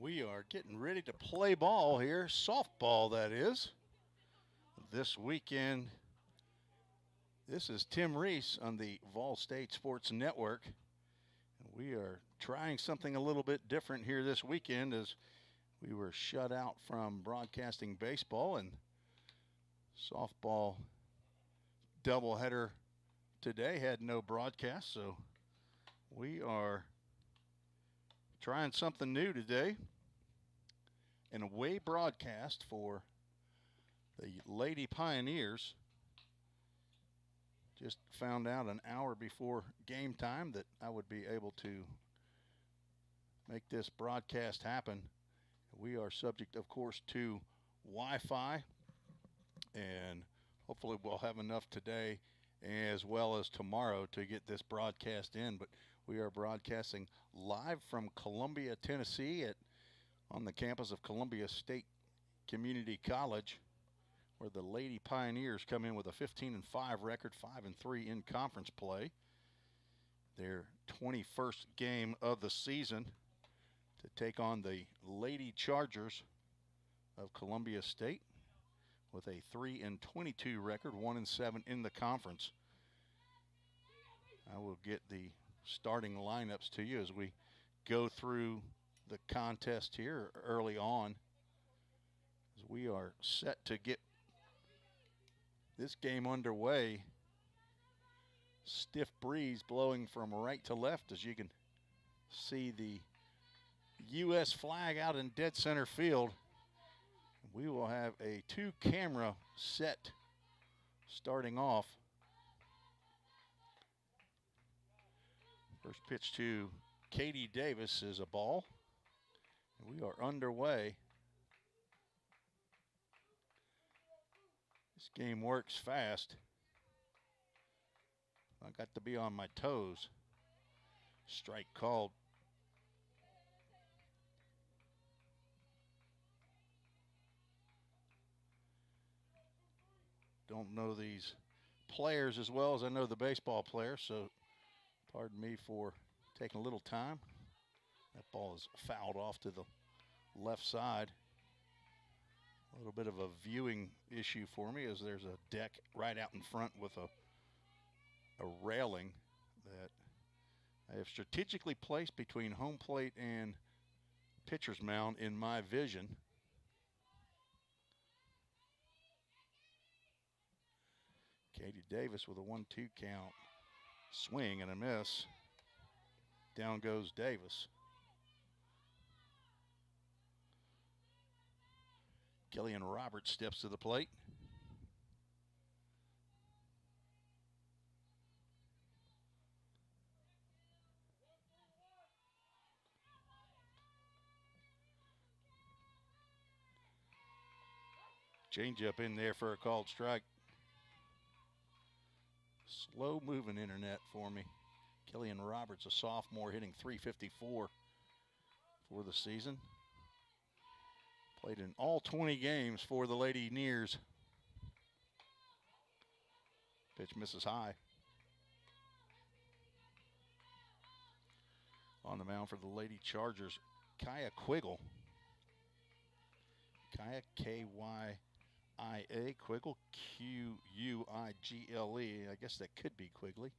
We are getting ready to play ball here, softball that is, this weekend. This is Tim Reese on the Vol State Sports Network. We are trying something a little bit different here this weekend as we were shut out from broadcasting baseball, and softball doubleheader today had no broadcast, so we are trying something new today. An away broadcast for the Lady Pioneers. Just found out an hour before game time that I would be able to make this broadcast happen. We are subject, of course, to Wi-Fi, and hopefully we'll have enough today as well as tomorrow to get this broadcast in. But we are broadcasting live from Columbia, Tennessee on the campus of Columbia State Community College, where the Lady Pioneers come in with a 15-5 record, 5-3 in conference play. Their 21st game of the season to take on the Lady Chargers of Columbia State with a 3-22 record, 1-7 in the conference. I will get the starting lineups to you as we go through the contest here early on, as we are set to get this game underway. Stiff breeze blowing from right to left as you can see the U.S. flag out in dead center field. We will have a 2-camera set starting off. First pitch to Katie Davis is a ball. We are underway. This game works fast. I got to be on my toes. Strike called. Don't know these players as well as I know the baseball players, so pardon me for taking a little time. That ball is fouled off to the left side. A little bit of a viewing issue for me as there's a deck right out in front with a railing that I have strategically placed between home plate and pitcher's mound in my vision. Katie Davis with a 1-2 count. Swing and a miss. Down goes Davis. Killian Roberts steps to the plate. Changeup in there for a called strike. Slow moving internet for me. Killian Roberts, a sophomore, hitting .354 for the season. Played in all 20 games for the Lady Neers. Pitch misses high. On the mound for the Lady Chargers, Kaya Quiggle. Kaya, K-Y-I-A, Quiggle, Q-U-I-G-L-E. I guess that could be Quigley.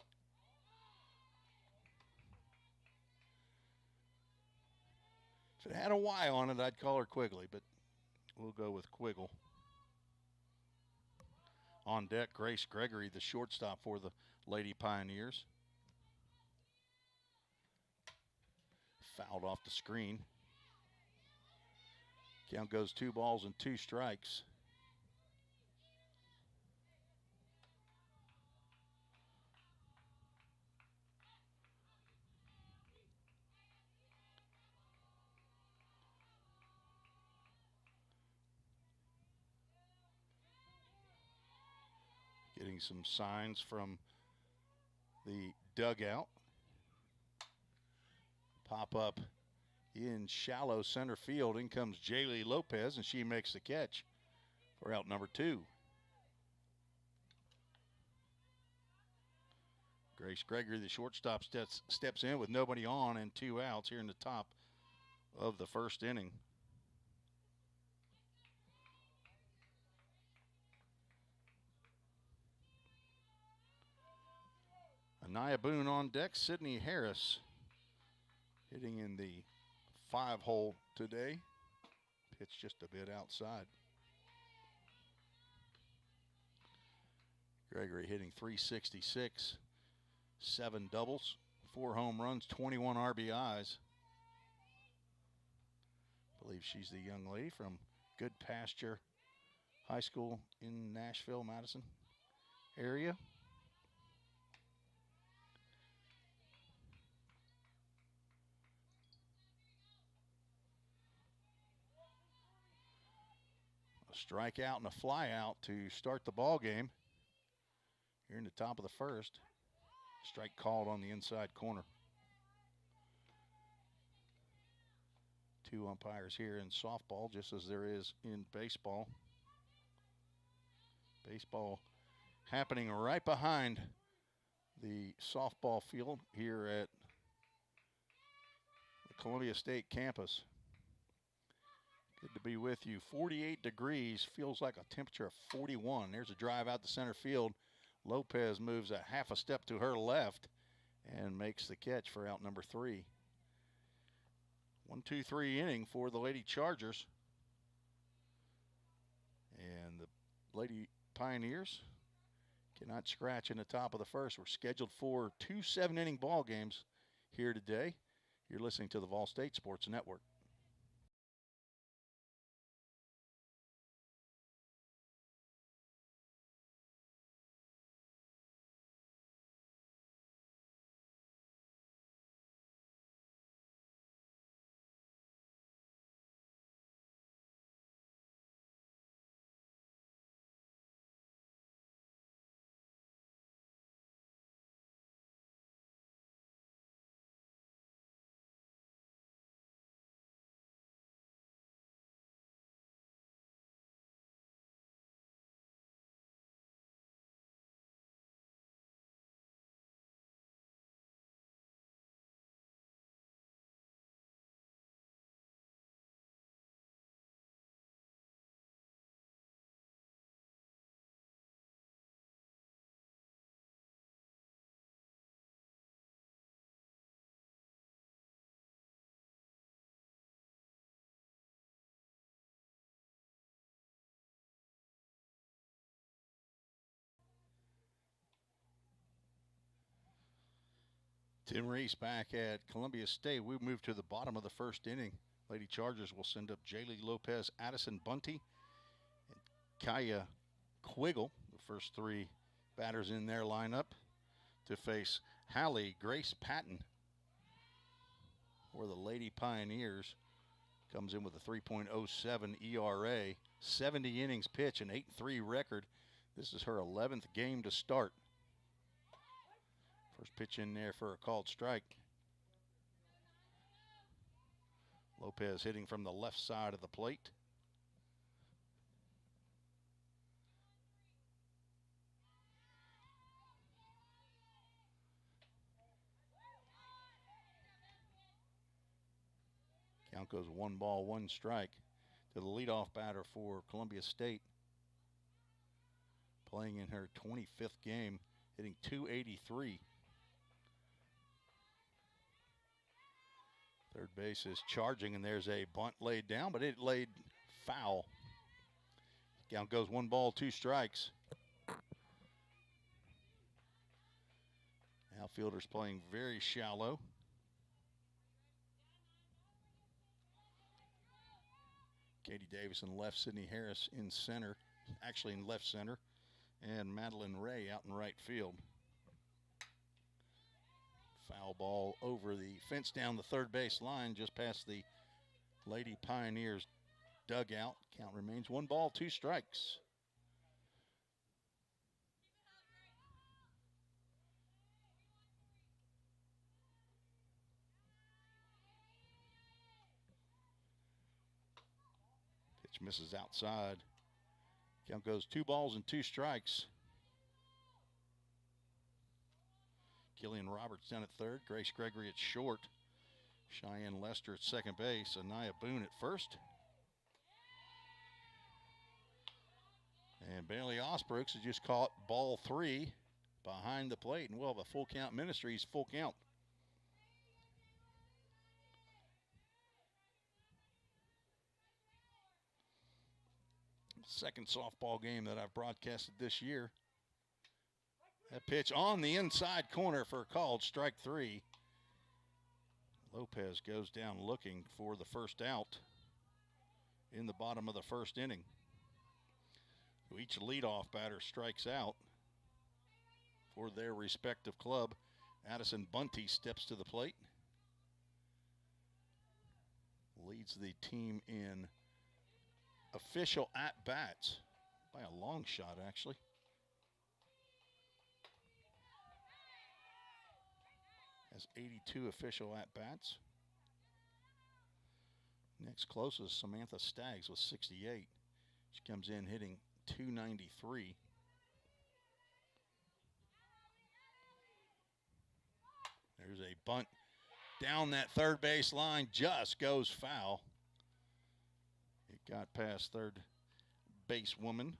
If it had a Y on it, I'd call her Quigley, but we'll go with Quiggle. On deck, Grace Gregory, the shortstop for the Lady Pioneers. Fouled off the screen. Count goes 2 balls and 2 strikes. Getting some signs from the dugout. Pop up in shallow center field. In comes Jaylee Lopez, and she makes the catch for out number 2. Grace Gregory, the shortstop, steps in with nobody on and 2 outs here in the top of the first inning. Anaya Boone on deck. Sydney Harris hitting in the 5-hole today. Pitch just a bit outside. Gregory hitting .366, 7 doubles, 4 home runs, 21 RBIs. I believe she's the young lady from Good Pasture High School in Nashville, Madison area. A strikeout and a flyout to start the ball game. Here in the top of the first. Strike called on the inside corner. 2 umpires here in softball, just as there is in baseball. Baseball happening right behind the softball field here at the Columbia State campus. Good to be with you. 48 degrees, feels like a temperature of 41. There's a drive out to center field. Lopez moves a half a step to her left and makes the catch for out number 3. 1-2-3 inning for the Lady Chargers. And the Lady Pioneers cannot scratch in the top of the first. We're scheduled for 2 7-inning ball games here today. You're listening to the Vol State Sports Network. Tim Reese back at Columbia State. We move to the bottom of the first inning. Lady Chargers will send up Jaylee Lopez, Addison Bunty, and Kaya Quiggle, the first 3 batters in their lineup, to face Hallie Grace Patton, or the Lady Pioneers. Comes in with a 3.07 ERA, 70 innings pitch, an 8-3 record. This is her 11th game to start. First pitch in there for a called strike. Lopez hitting from the left side of the plate. Count goes 1 ball, 1 strike to the leadoff batter for Columbia State. Playing in her 25th game, hitting .283. Third base is charging, and there's a bunt laid down, but it laid foul. Count goes 1 ball, 2 strikes. Outfielders playing very shallow. Katie Davis in left, Sydney Harris in center, actually in left center, and Madeline Ray out in right field. Foul ball over the fence down the third base line, just past the Lady Pioneers dugout. Count remains 1 ball, 2 strikes. Pitch misses outside. Count goes 2 balls and 2 strikes. Killian Roberts down at third. Grace Gregory at short Cheyenne Lester at second base. Anaya Boone at first. And Bailey Osbrooks has just caught ball 3 behind the plate. And we'll have a full count. Ministries full count. Second softball game that I've broadcasted this year. That pitch on the inside corner for a called strike 3. Lopez goes down looking for the first out in the bottom of the first inning. Each leadoff batter strikes out for their respective club. Addison Bunty steps to the plate. Leads the team in official at-bats by a long shot, actually. Has 82 official at-bats. Next closest, Samantha Staggs with 68. She comes in hitting .293. There's a bunt down that third base line, just goes foul. It got past third base woman,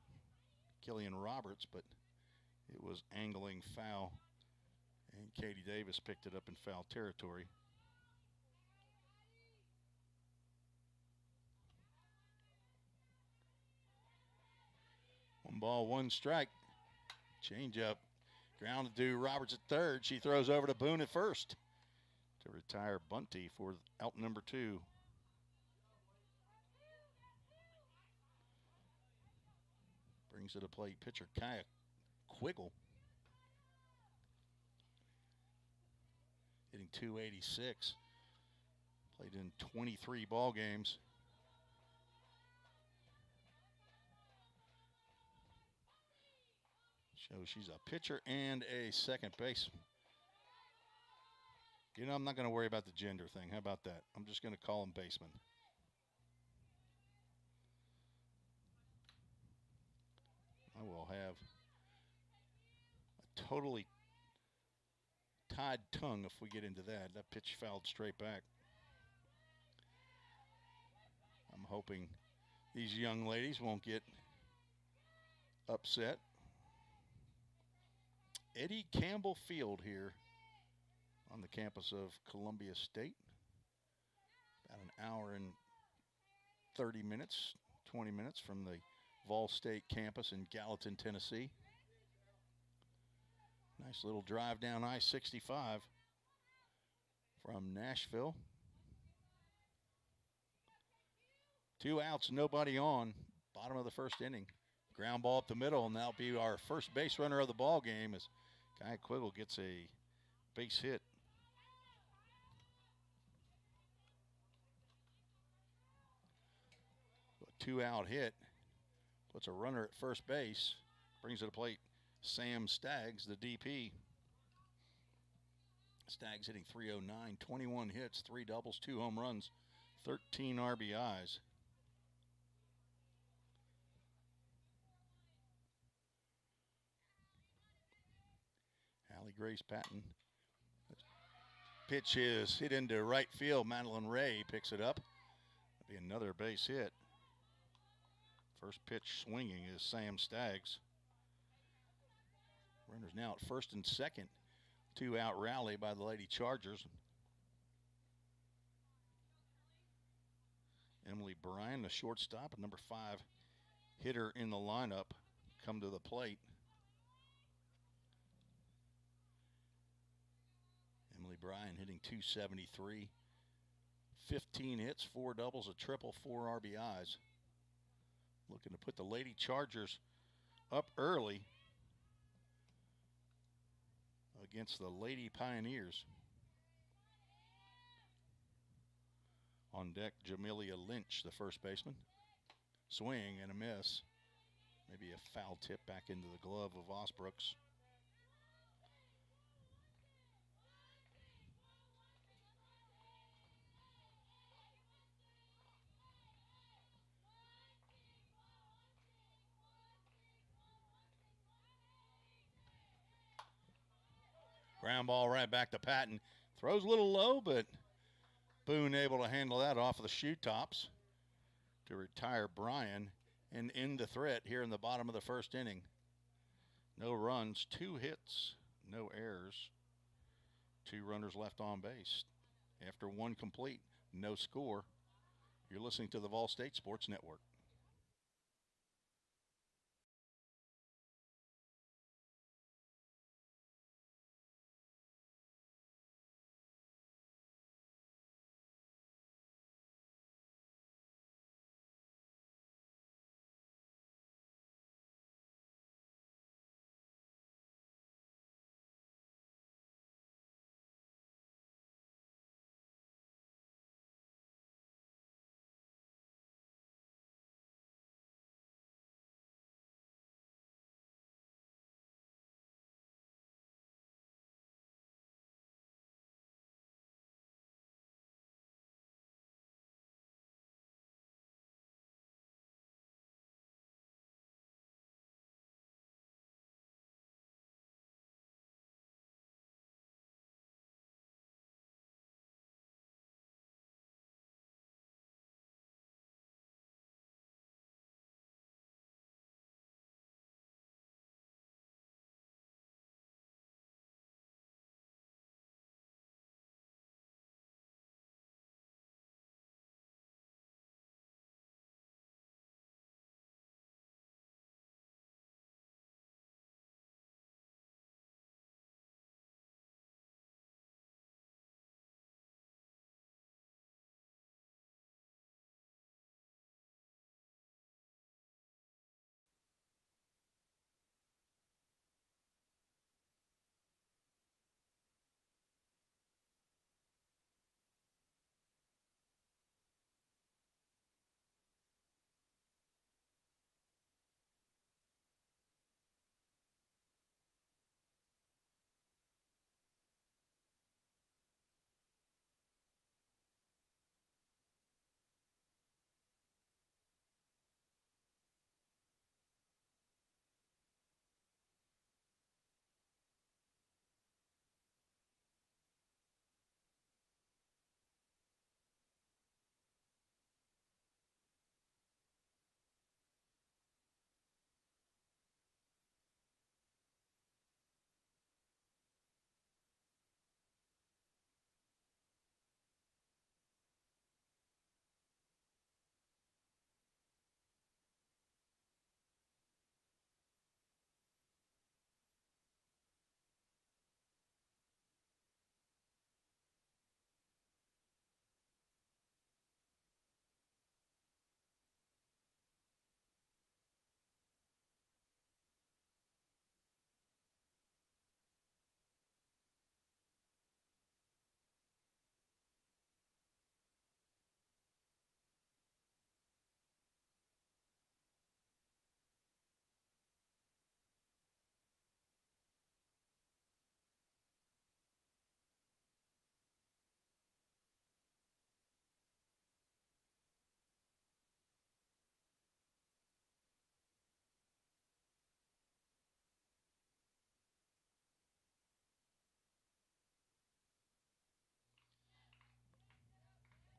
Killian Roberts, but it was angling foul. And Katie Davis picked it up in foul territory. One ball, one strike. Change up. Ground to Roberts at third. She throws over to Boone at first to retire Bunty for out number 2. Brings to the plate pitcher Kaya Quiggle. Hitting .286. Played in 23 ball games. Shows she's a pitcher and a second baseman. You know, I'm not going to worry about the gender thing. How about that? I'm just going to call them baseman. I will have a totally tied tongue if we get into that. That pitch fouled straight back. I'm hoping these young ladies won't get upset. Eddie Campbell Field here on the campus of Columbia State. About an hour and 30 minutes, 20 minutes from the Vol State campus in Gallatin, Tennessee. Nice little drive down I-65 from Nashville. 2 outs, nobody on. Bottom of the first inning. Ground ball up the middle, and that'll be our first base runner of the ball game as Kaya Quiggle gets a base hit. A 2-out hit. Puts a runner at first base. Brings to the plate Sam Staggs, the DP. Staggs hitting .309, 21 hits, 3 doubles, 2 home runs, 13 RBIs. Allie Grace Patton. Pitch is hit into right field. Madeline Ray picks it up. That'll be another base hit. First pitch swinging is Sam Staggs. Runners now at first and second. 2-out rally by the Lady Chargers. Emily Bryan, the shortstop, and number 5 hitter in the lineup, come to the plate. Emily Bryan hitting .273, 15 hits, 4 doubles, a triple, 4 RBIs. Looking to put the Lady Chargers up early against the Lady Pioneers. On deck, Jamelia Lynch, the first baseman. Swing and a miss. Maybe a foul tip back into the glove of Osbrooks. Ground ball right back to Patton. Throws a little low, but Boone able to handle that off of the shoe tops to retire Bryan and end the threat here in the bottom of the first inning. No runs, 2 hits, no errors, 2 runners left on base. After 1 complete, no score. You're listening to the Vol State Sports Network.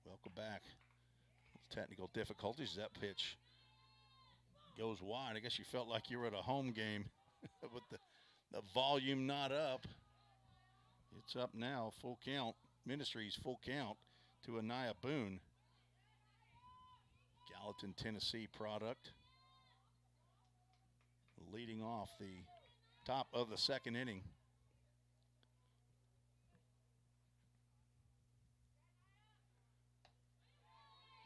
Welcome back. Technical difficulties. That pitch goes wide. I guess you felt like you were at a home game with the volume not up. It's up now, full count. Ministries full count to Anaya Boone. Gallatin, Tennessee product. Leading off the top of the second inning.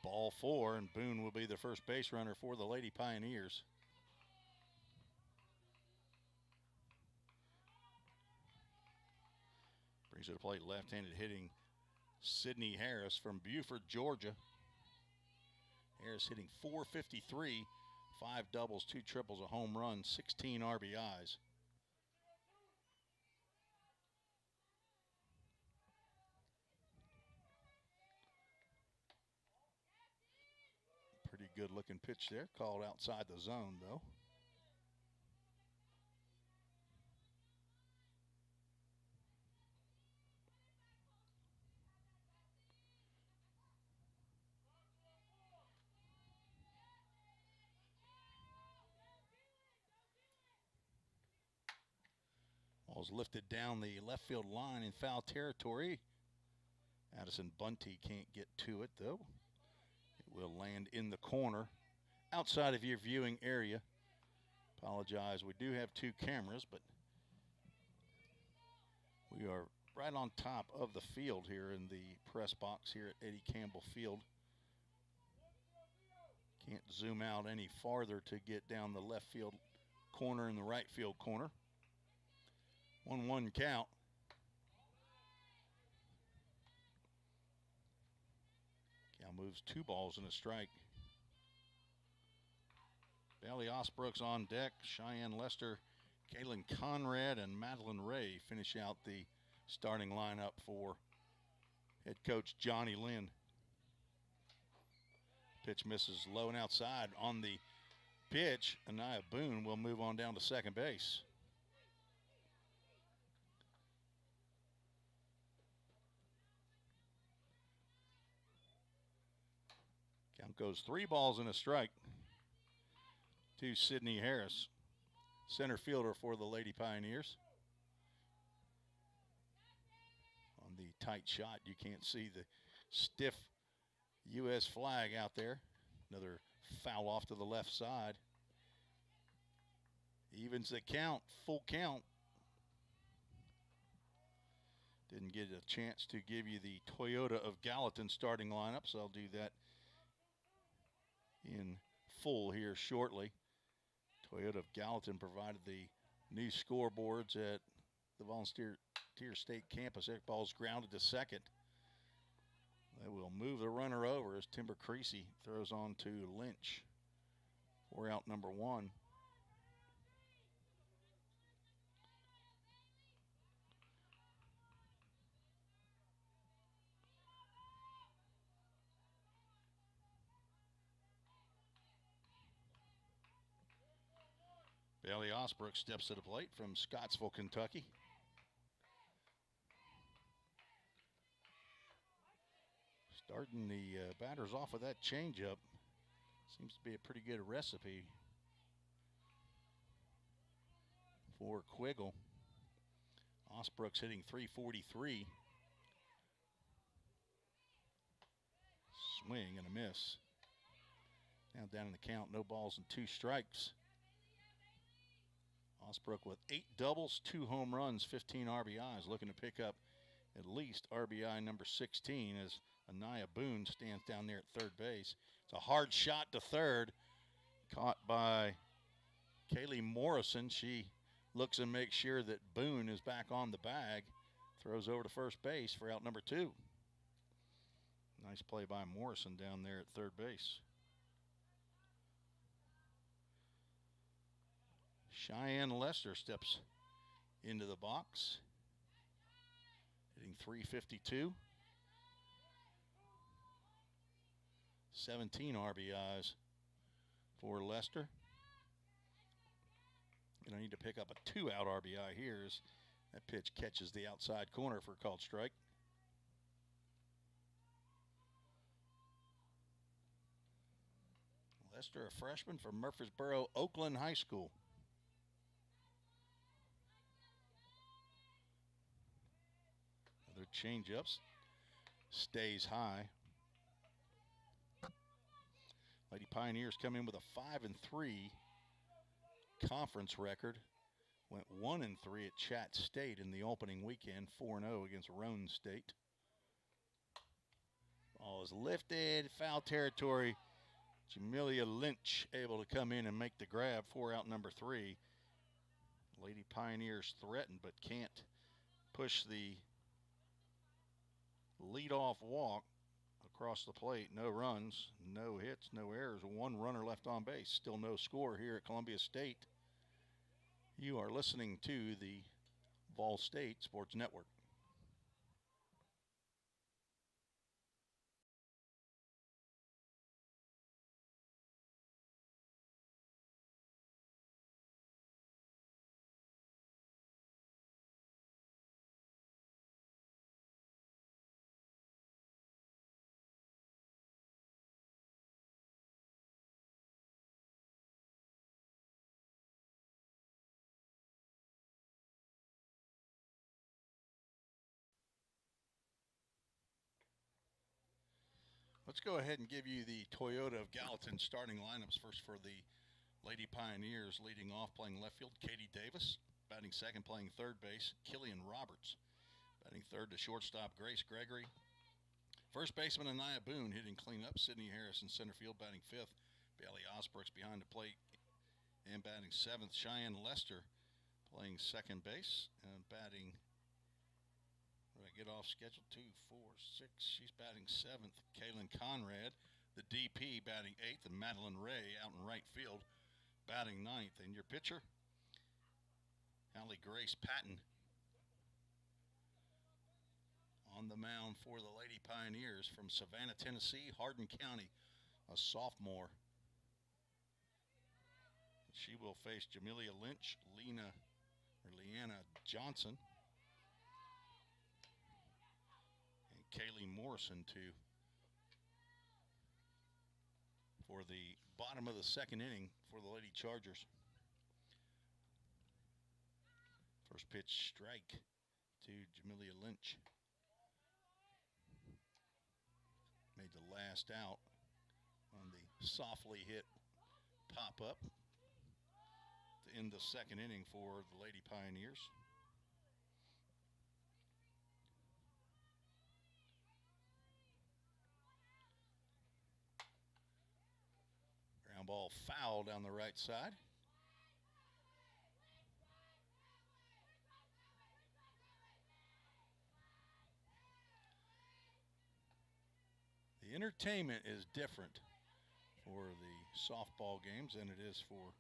Ball 4, and Boone will be the first base runner for the Lady Pioneers. Brings to the plate left-handed hitting Sydney Harris from Buford, Georgia. Harris hitting .453, 5 doubles, 2 triples, a home run, 16 RBIs. Pretty good looking pitch there, called outside the zone though. Ball's lifted down the left field line in foul territory. Addison Bunty can't get to it, though. It will land in the corner outside of your viewing area. Apologize, we do have two cameras, but we are right on top of the field here in the press box here at Eddie Campbell Field. Can't zoom out any farther to get down the left field corner and the right field corner. 1-1 count. Cal moves 2 balls and a strike. Bailey Osbrook's on deck. Cheyenne Lester, Kaylin Conrad, and Madeline Ray finish out the starting lineup for head coach Johnny Lynn. Pitch misses low and outside. On the pitch, Anaya Boone will move on down to second base. Count goes 3 balls and a strike to Sydney Harris, center fielder for the Lady Pioneers. On the tight shot, you can't see the stiff U.S. flag out there. Another foul off to the left side. Evens the count, full count. Didn't get a chance to give you the Toyota of Gallatin starting lineup, so I'll do that in full here shortly. Toyota of Gallatin provided the new scoreboards at the Volunteer State campus. That ball's grounded to second. They will move the runner over as Timber Creasy throws on to Lynch for out number 1. Bailey Osbrook steps to the plate from Scottsville, Kentucky. Starting the batters off with that changeup. Seems to be a pretty good recipe for Quiggle. Osbrook's hitting .343. Swing and a miss. Now down in the count, no balls and 2 strikes. Osbrook with 8 doubles, 2 home runs, 15 RBIs, looking to pick up at least RBI number 16 as Anaya Boone stands down there at third base. It's a hard shot to third, caught by Kaylee Morrison. She looks and makes sure that Boone is back on the bag, throws over to first base for out number 2. Nice play by Morrison down there at third base. Cheyenne Lester steps into the box, hitting .352. 17 RBIs for Lester. Going to need to pick up a 2-out RBI here as that pitch catches the outside corner for a called strike. Lester, a freshman from Murfreesboro, Oakland High School. Another changeups, stays high. Lady Pioneers come in with a 5-3 conference record. Went 1-3 at Chat State in the opening weekend, 4-0 against Roane State. Ball is lifted, foul territory. Jamelia Lynch able to come in and make the grab for out number 3. Lady Pioneers threaten but can't push the leadoff walk across the plate. No runs, no hits, no errors, 1 runner left on base. Still no score here at Columbia State. You are listening to the Vol State Sports Network. Let's go ahead and give you the Toyota of Gallatin starting lineups. First for the Lady Pioneers, leading off playing left field, Katie Davis. Batting second, playing third base, Killian Roberts. Batting third to shortstop, Grace Gregory. First baseman, Anaya Boone, hitting cleanup. Sydney Harris in center field, batting fifth. Bailey Osbrooks behind the plate. And batting seventh, Cheyenne Lester, playing second base. And batting, did I get off schedule? 2, 4, 6. She's batting seventh. Kaylin Conrad, the DP, batting eighth. And Madeline Ray out in right field, batting ninth. And your pitcher, Allie Grace Patton, on the mound for the Lady Pioneers from Savannah, Tennessee, Hardin County, a sophomore. She will face Jamelia Lynch, Leanna Johnson, and Kaylee Morrison for the bottom of the second inning for the Lady Chargers. First pitch strike to Jamelia Lynch. Made the last out on the softly hit pop-up to end the second inning for the Lady Pioneers. Ground ball foul down the right side. The entertainment is different for the softball games than it is for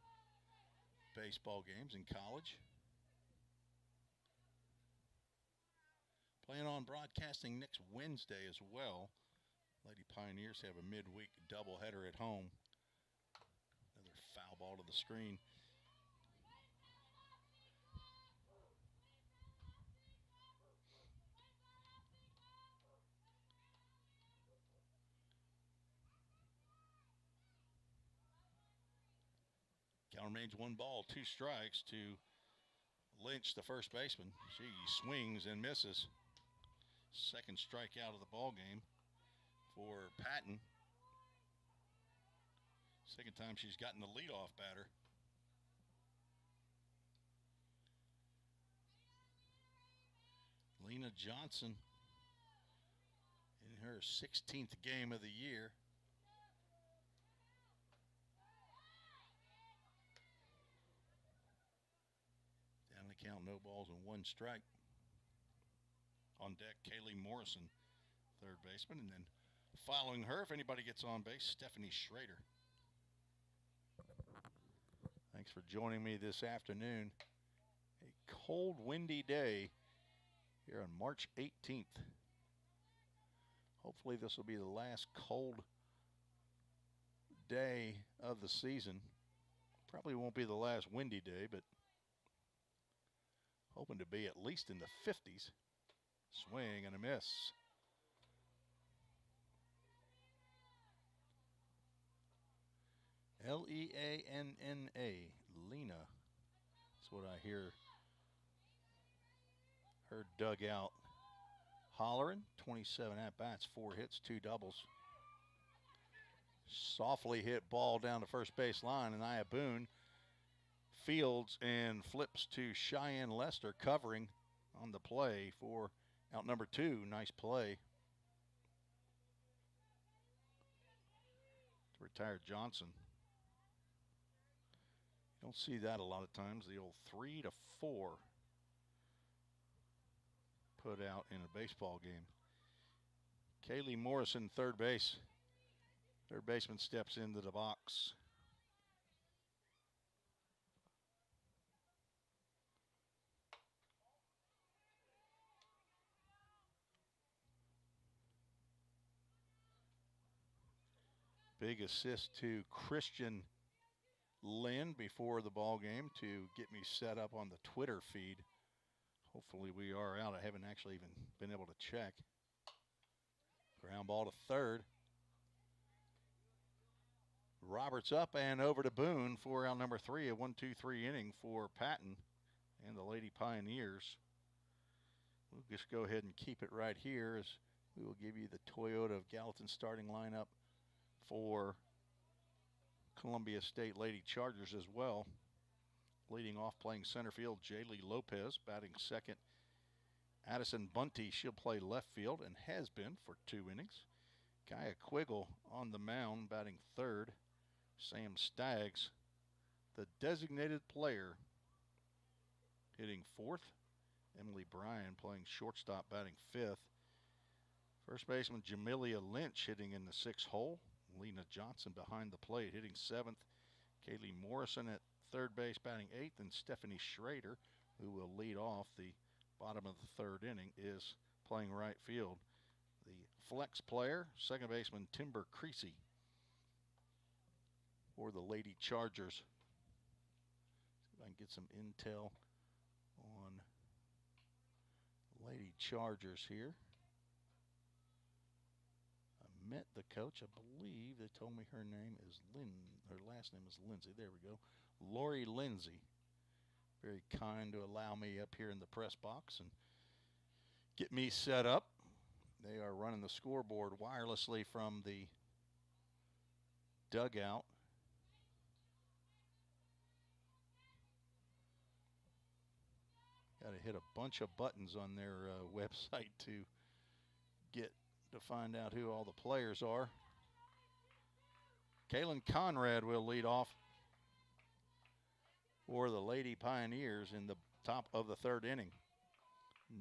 baseball games in college. Plan on broadcasting next Wednesday as well. Lady Pioneers have a midweek doubleheader at home. Another foul ball to the screen. Count remains 1 ball, 2 strikes to Lynch, the first baseman. She swings and misses. Second strikeout of the ball game for Patton. Second time she's gotten the leadoff batter. Lena Johnson in her 16th game of the year. Count, no balls and 1 strike. On deck, Kaylee Morrison, third baseman. And then following her, if anybody gets on base, Stephanie Schrader. Thanks for joining me this afternoon. A cold, windy day here on March 18th. Hopefully this will be the last cold day of the season. Probably won't be the last windy day, but hoping to be at least in the 50s. Swing and a miss. Leanna. Lena. That's what I hear her dugout hollering. 27 at-bats, 4 hits, 2 doubles. Softly hit ball down the first base line, and Anaya Boone fields and flips to Cheyenne Lester, covering on the play for out number 2. Nice play. To retire Johnson. You don't see that a lot of times. The old 3 to 4 put out in a baseball game. Kaylee Morrison, third base. Third baseman steps into the box. Big assist to Christian Lynn before the ball game to get me set up on the Twitter feed. Hopefully we are out. I haven't actually even been able to check. Ground ball to third. Roberts up and over to Boone for out number 3, a 1-2-3 inning for Patton and the Lady Pioneers. We'll just go ahead and keep it right here as We will give you the Toyota of Gallatin starting lineup for Columbia State Lady Chargers as well. Leading off, playing center field, Jaylee Lopez. Batting second, Addison Bunty. She'll play left field and has been for 2 innings. Kaya Quiggle on the mound, batting third. Sam Staggs, the designated player, hitting fourth. Emily Bryan playing shortstop, batting fifth. First baseman Jamelia Lynch hitting in the 6th hole. Lena Johnson behind the plate hitting 7th. Kaylee Morrison at third base batting 8th. And Stephanie Schrader, who will lead off the bottom of the 3rd inning, is playing right field. The flex player, second baseman Timber Creasy for the Lady Chargers. See if I can get some intel on Lady Chargers here. I met the coach. I believe they told me her name is her last name is Lindsay. There we go. Lori Lindsay. Very kind to allow me up here in the press box and get me set up. They are running the scoreboard wirelessly from the dugout. Got to hit a bunch of buttons on their website to find out who all the players are. Kaylin Conrad will lead off for the Lady Pioneers in the top of the 3rd inning.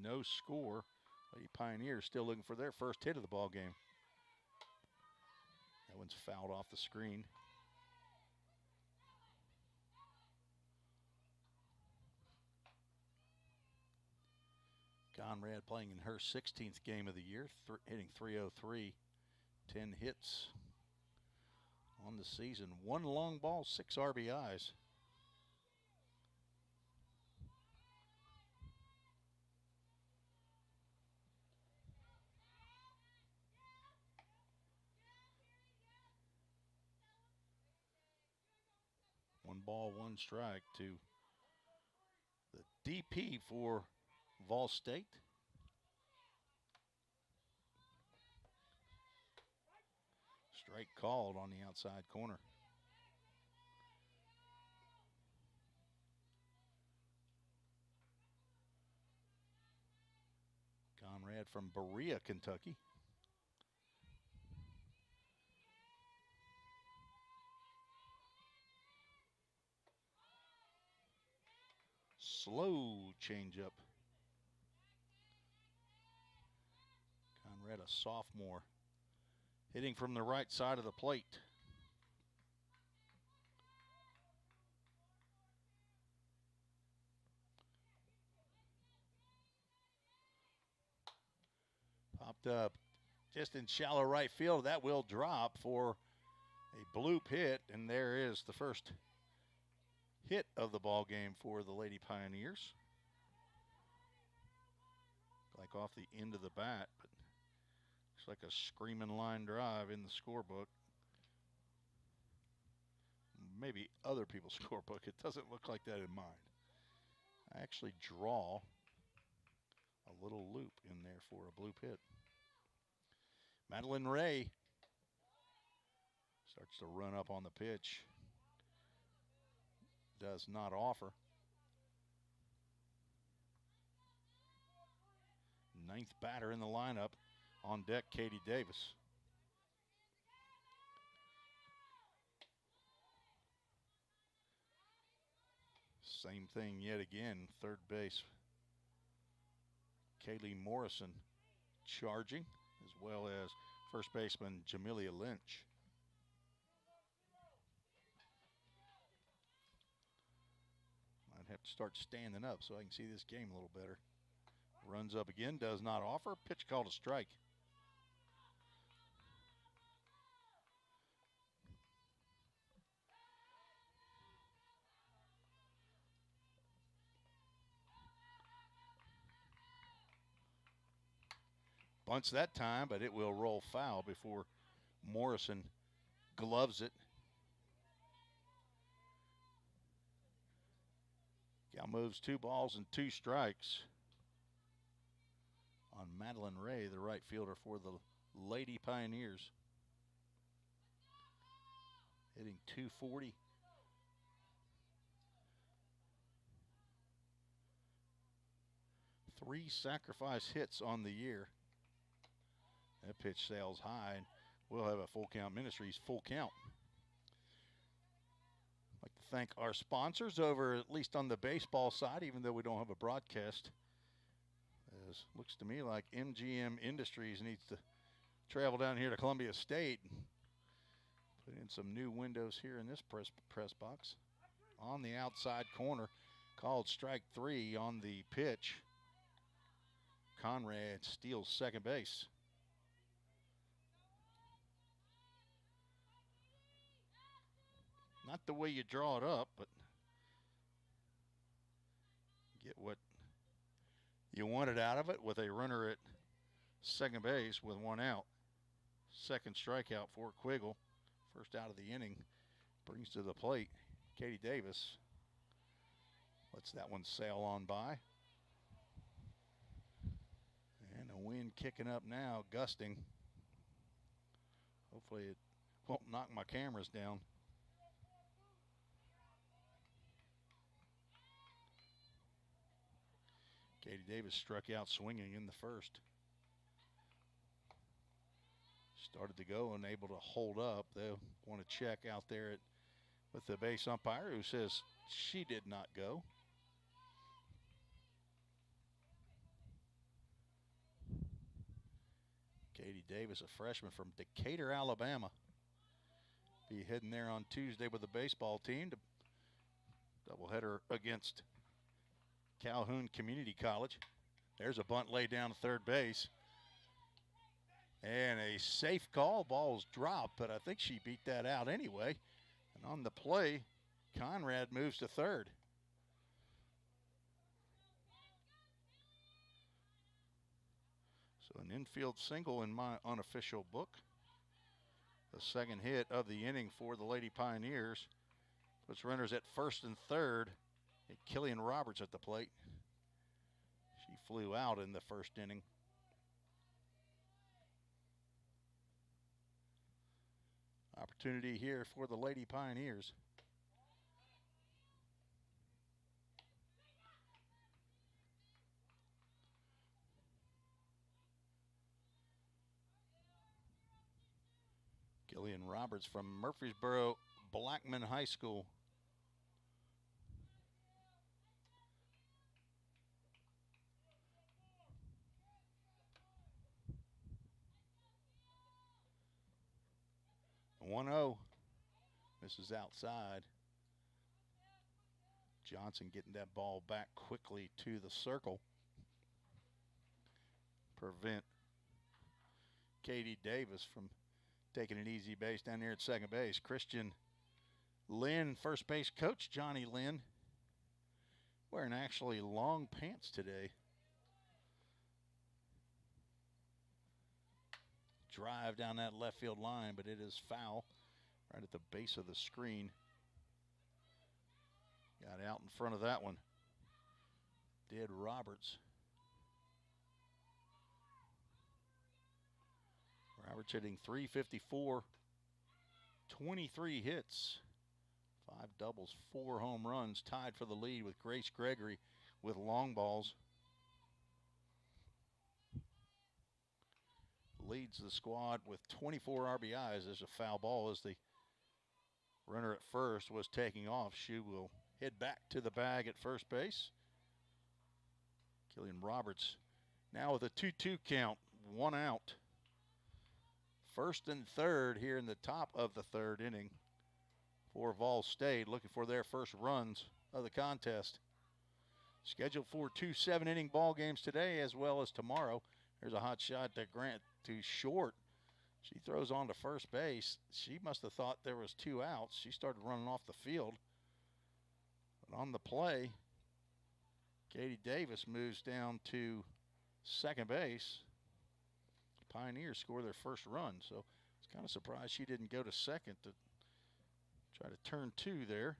No score. Lady Pioneers still looking for their first hit of the ball game. That one's fouled off the screen. Conrad playing in her 16th game of the year, hitting .303, 10 hits on the season. 1 long ball, 6 RBIs. One ball, 1 strike to the DP for Vol State. Strike called on the outside corner. Conrad from Berea, Kentucky. Slow changeup. Conrad, a sophomore, hitting from the right side of the plate. Popped up just in shallow right field. That will drop for a bloop hit, and there is the first hit of the ball game for the Lady Pioneers. Like off the end of the bat, but looks like a screaming line drive in the scorebook. Maybe other people's scorebook. It doesn't look like that in mine. I actually draw a little loop in there for a bloop hit. Madeline Ray starts to run up on the pitch. Does not offer. 9th batter in the lineup. On deck, Katie Davis. Same thing yet again. Third base, Kaylee Morrison charging, as well as first baseman Jamelia Lynch. Might have to start standing up so I can see this game a little better. Runs up again, does not offer. Pitch called a strike. Bunts that time, but it will roll foul before Morrison gloves it. Gal moves 2 balls and 2 strikes on on Madeline Ray, the right fielder for the Lady Pioneers. Hitting .240. Three sacrifice hits on the year. That pitch sails high, and we'll have a Full Count Ministries full count. I'd like to thank our sponsors over, at least on the baseball side, even though we don't have a broadcast. As looks to me like MGM Industries needs to travel down here to Columbia State and put in some new windows here in this press box. On the outside corner, called strike 3 on the pitch. Conrad steals second base. Not the way you draw it up, but get what you wanted out of it with a runner at second base with one out. Second strikeout for Quiggle. First out of the inning. Brings to the plate Katie Davis. Lets that one sail on by. And a wind kicking up now, gusting. Hopefully it won't knock my cameras down. Katie Davis struck out swinging in the first. Started to go and able to hold up. They'll want to check out there with the base umpire, who says she did not go. Katie Davis, a freshman from Decatur, Alabama. Be heading there on Tuesday with the baseball team to doubleheader against Calhoun Community College. There's a bunt laid down to third base. And a safe call. Ball's dropped, but I think she beat that out anyway. And on the play, Conrad moves to third. So an infield single in my unofficial book. The second hit of the inning for the Lady Pioneers. Puts runners at first and third. And Killian Roberts at the plate. She flew out in the first inning. Opportunity here for the Lady Pioneers. Killian Roberts from Murfreesboro Blackman High School. One-0. Misses outside. Johnson getting that ball back quickly to the circle. Prevent Katie Davis from taking an easy base down here at second base. Christian Lynn, first base coach Johnny Lynn, wearing actually long pants today. Drive down that left field line, but it is foul right at the base of the screen. Got out in front of that one. Did Roberts. Roberts hitting .354, 23 hits, 5 doubles, 4 home runs, tied for the lead with Grace Gregory with long balls. Leads the squad with 24 RBIs. There's a foul ball as the runner at first was taking off. She will head back to the bag at first base. Killian Roberts now with a 2-2 count, 1 out. First and third here in the top of the third inning for Vol State, looking for their first runs of the contest. Scheduled for 2 7-inning ball games today as well as tomorrow. There's a hot shot to Grant to short. She throws on to first base. She must have thought there was 2 outs. She started running off the field. But on the play, Katie Davis moves down to second base. Pioneers score their first run, so it's kind of surprised she didn't go to second to try to turn 2 there.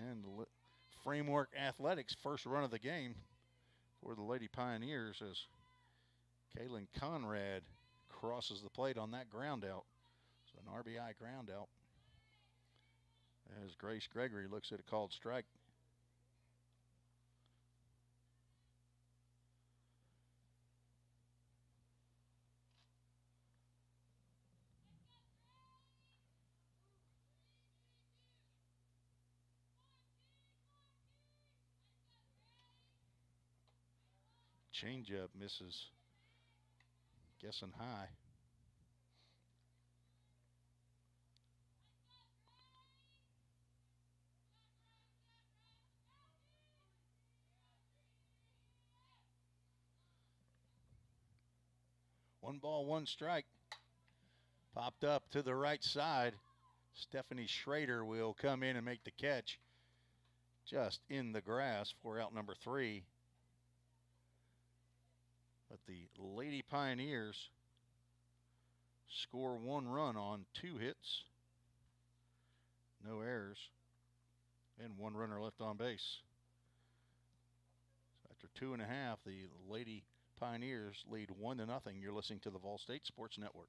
And Framework Athletics first run of the game for the Lady Pioneers as Kaylin Conrad crosses the plate on that ground out. So an RBI ground out as Grace Gregory looks at a called strike. Changeup misses. Guessing high. One ball, one strike. Popped up to the right side. Stephanie Schrader will come in and make the catch just in the grass for out number 3. But the Lady Pioneers score 1 run on 2 hits, no errors, and 1 runner left on base. So after 2.5, the Lady Pioneers lead 1-0. You're listening to the Vol State Sports Network.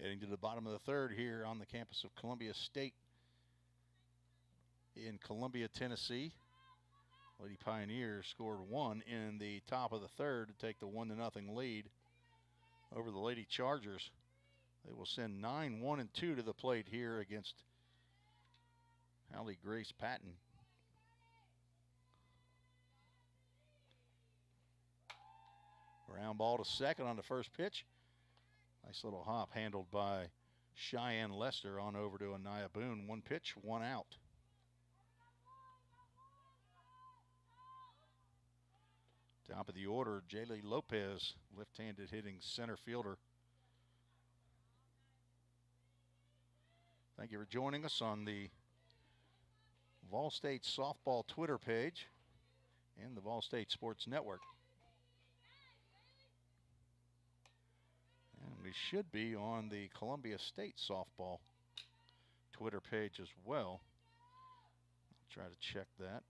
Heading to the bottom of the 3rd here on the campus of Columbia State in Columbia, Tennessee. Lady Pioneers scored 1 in the top of the 3rd to take the 1-0 lead over the Lady Chargers. They will send 9, 1, and 2 to the plate here against Hallie Grace Patton. Ground ball to second on the first pitch. Nice little hop handled by Cheyenne Lester on over to Anaya Boone. 1 pitch, 1 out. Top of the order, Jaylee Lopez, left-handed hitting center fielder. Thank you for joining us on the Vol State Softball Twitter page and the Vol State Sports Network. And we should be on the Columbia State Softball Twitter page as well. I'll try to check that.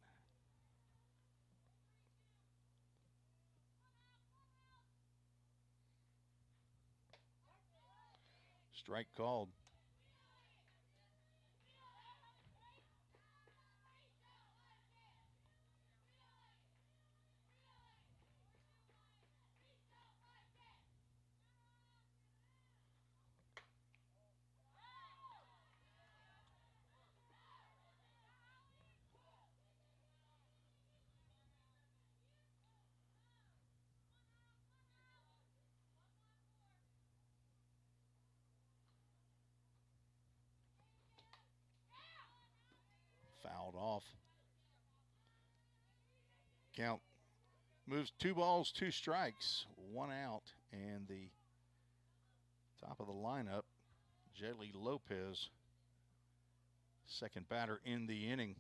Strike called. Fouled off. Count moves 2 balls, 2 strikes, 1 out, and the top of the lineup, Jaylee Lopez, second batter in the inning.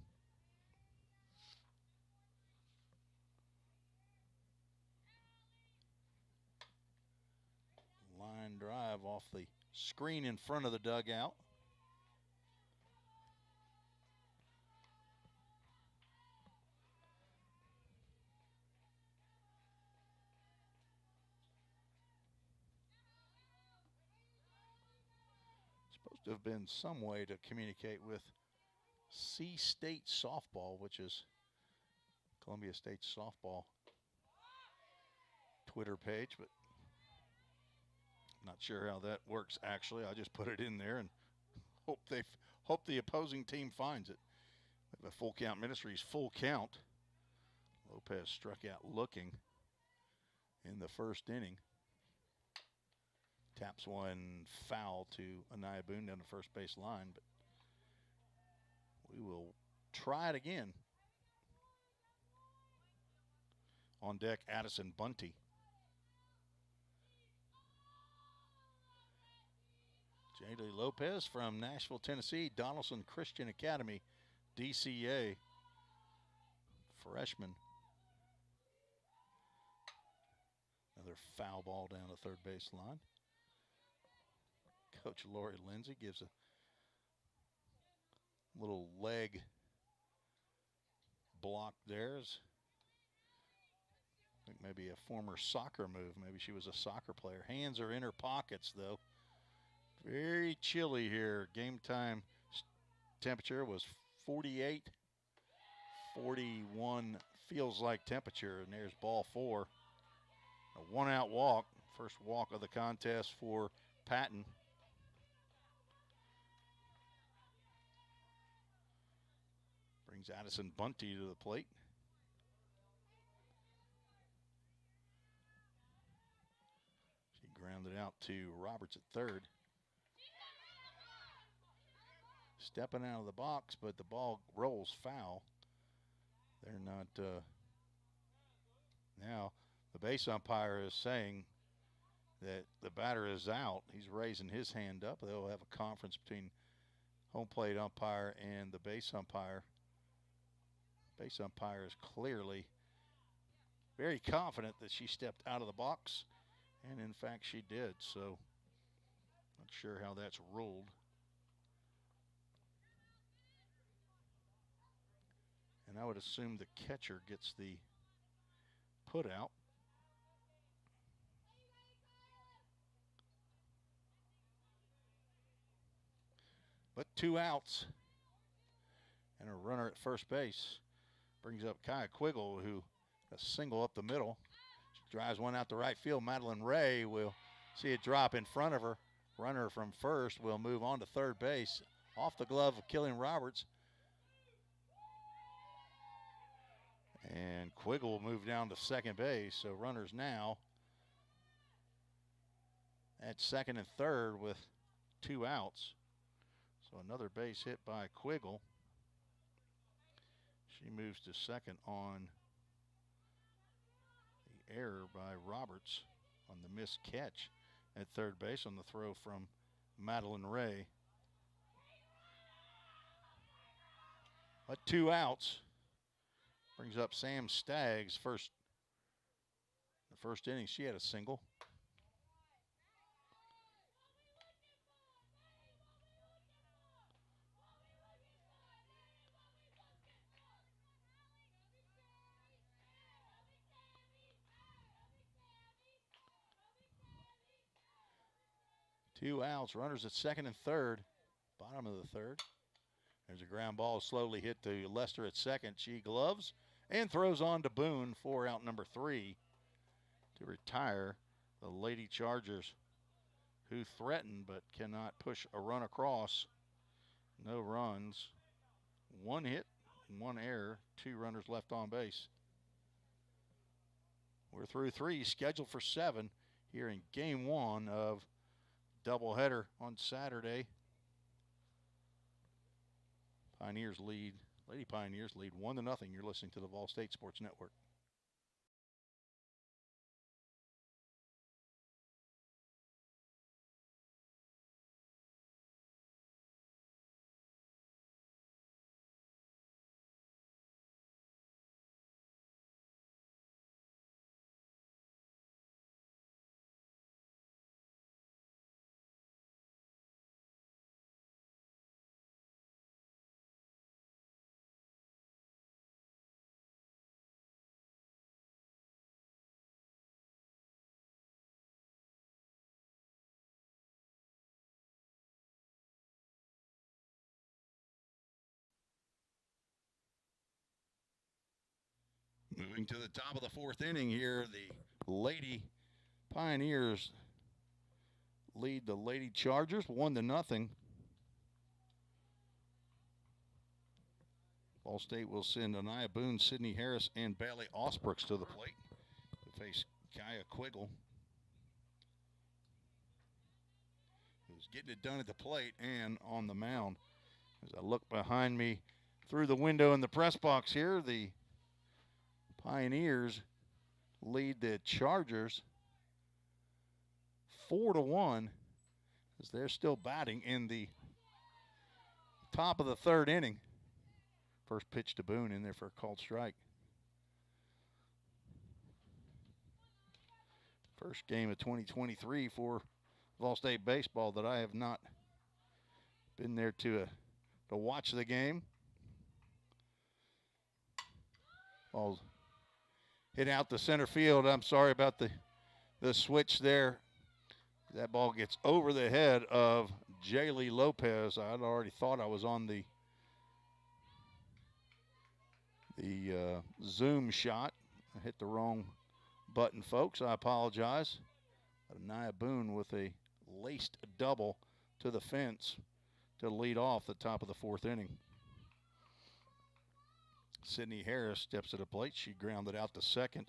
Line drive off the screen in front of the dugout. Supposed to have been some way to communicate with C-State Softball, which is Columbia State Softball Twitter page, but Not sure how that works actually. I just put it in there and hope the opposing team finds it. The Full Count Ministries full count. Lopez struck out looking in the first inning. Taps one foul to Anaya Boone down the first base line, but we will try it again. On deck, Addison Bunty. Jaylee Lopez from Nashville, Tennessee, Donaldson Christian Academy, DCA, freshman. Another foul ball down the third base line. Coach Lori Lindsay gives a little leg block there. I think maybe a former soccer move. Maybe she was a soccer player. Hands are in her pockets, though. Very chilly here. Game time temperature was 48. 41 feels like temperature, and there's ball four. A one-out walk. First walk of the contest for Patton. Brings Addison Bunty to the plate. She grounded out to Roberts at third. Stepping out of the box, but the ball rolls foul. They're not. Now the base umpire is saying that the batter is out. He's raising his hand up. They'll have a conference between home plate umpire and the base umpire. Base umpire is clearly very confident that she stepped out of the box, and in fact she did. So not sure how that's ruled. And I would assume the catcher gets the put out. But 2 outs and a runner at first base. Brings up Kaya Quiggle, who a single up the middle. She drives one out to right field. Madeline Ray will see it drop in front of her. Runner from first will move on to third base. Off the glove of Killian Roberts. And Quiggle will move down to second base. So runners now at second and third with 2 outs. So another base hit by Quiggle. She moves to second on the error by Roberts on the missed catch at third base on the throw from Madeline Ray. But 2 outs. Brings up Sam Staggs. The first inning, she had a single. Two outs, runners at second and third, bottom of the third. There's a ground ball slowly hit to Lester at second. She gloves and throws on to Boone for out number 3 to retire the Lady Chargers, who threaten but cannot push a run across. No runs, 1 hit, 1 error, 2 runners left on base. We're through 3, scheduled for 7 here in game 1 of doubleheader on Saturday. Pioneers lead, Lady Pioneers lead 1-0. You're listening to the Vol State Sports Network. Moving to the top of the 4th inning here, the Lady Pioneers lead the Lady Chargers 1-0. Ball State will send Anaya Boone, Sydney Harris, and Bailey Osbrooks to the plate to face Kaya Quiggle, who's getting it done at the plate and on the mound. As I look behind me through the window in the press box here, the Pioneers lead the Chargers 4-1 as they're still batting in the top of the third inning. First pitch to Boone in there for a called strike. First game of 2023 for Vol State baseball that I have not been there to watch the game. Ball hit out to center field. I'm sorry about the switch there. That ball gets over the head of Jaylee Lopez. I'd already thought I was on the zoom shot. I hit the wrong button, folks. I apologize. Anaya Boone with a laced double to the fence to lead off the top of the fourth inning. Sydney Harris steps to the plate. She grounded out to second.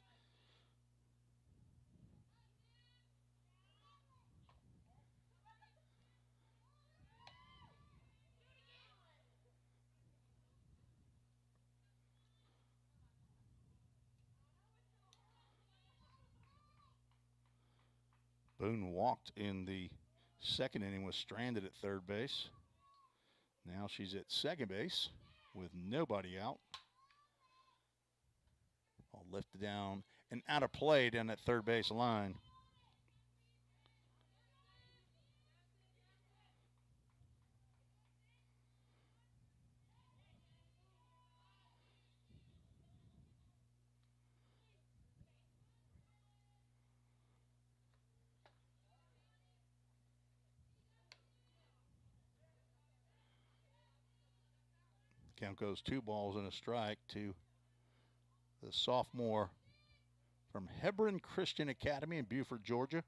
Boone walked in the second inning, was stranded at third base. Now she's at second base with nobody out. All lifted down and out of play down that third base line. Count goes 2 balls and a strike to the sophomore from Hebron Christian Academy in Buford, Georgia.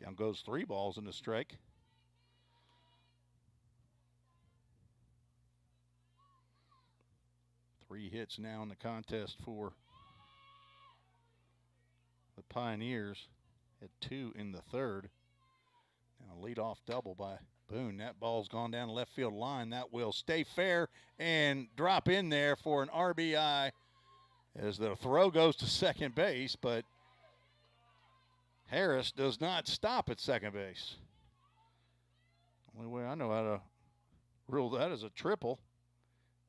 Count goes 3 balls and a strike. Three hits now in the contest for the Pioneers. Had 2 in the third. Now a leadoff double by Boone. That ball's gone down the left field line. That will stay fair and drop in there for an RBI as the throw goes to second base, but Harris does not stop at second base. Only way I know how to rule that is a triple.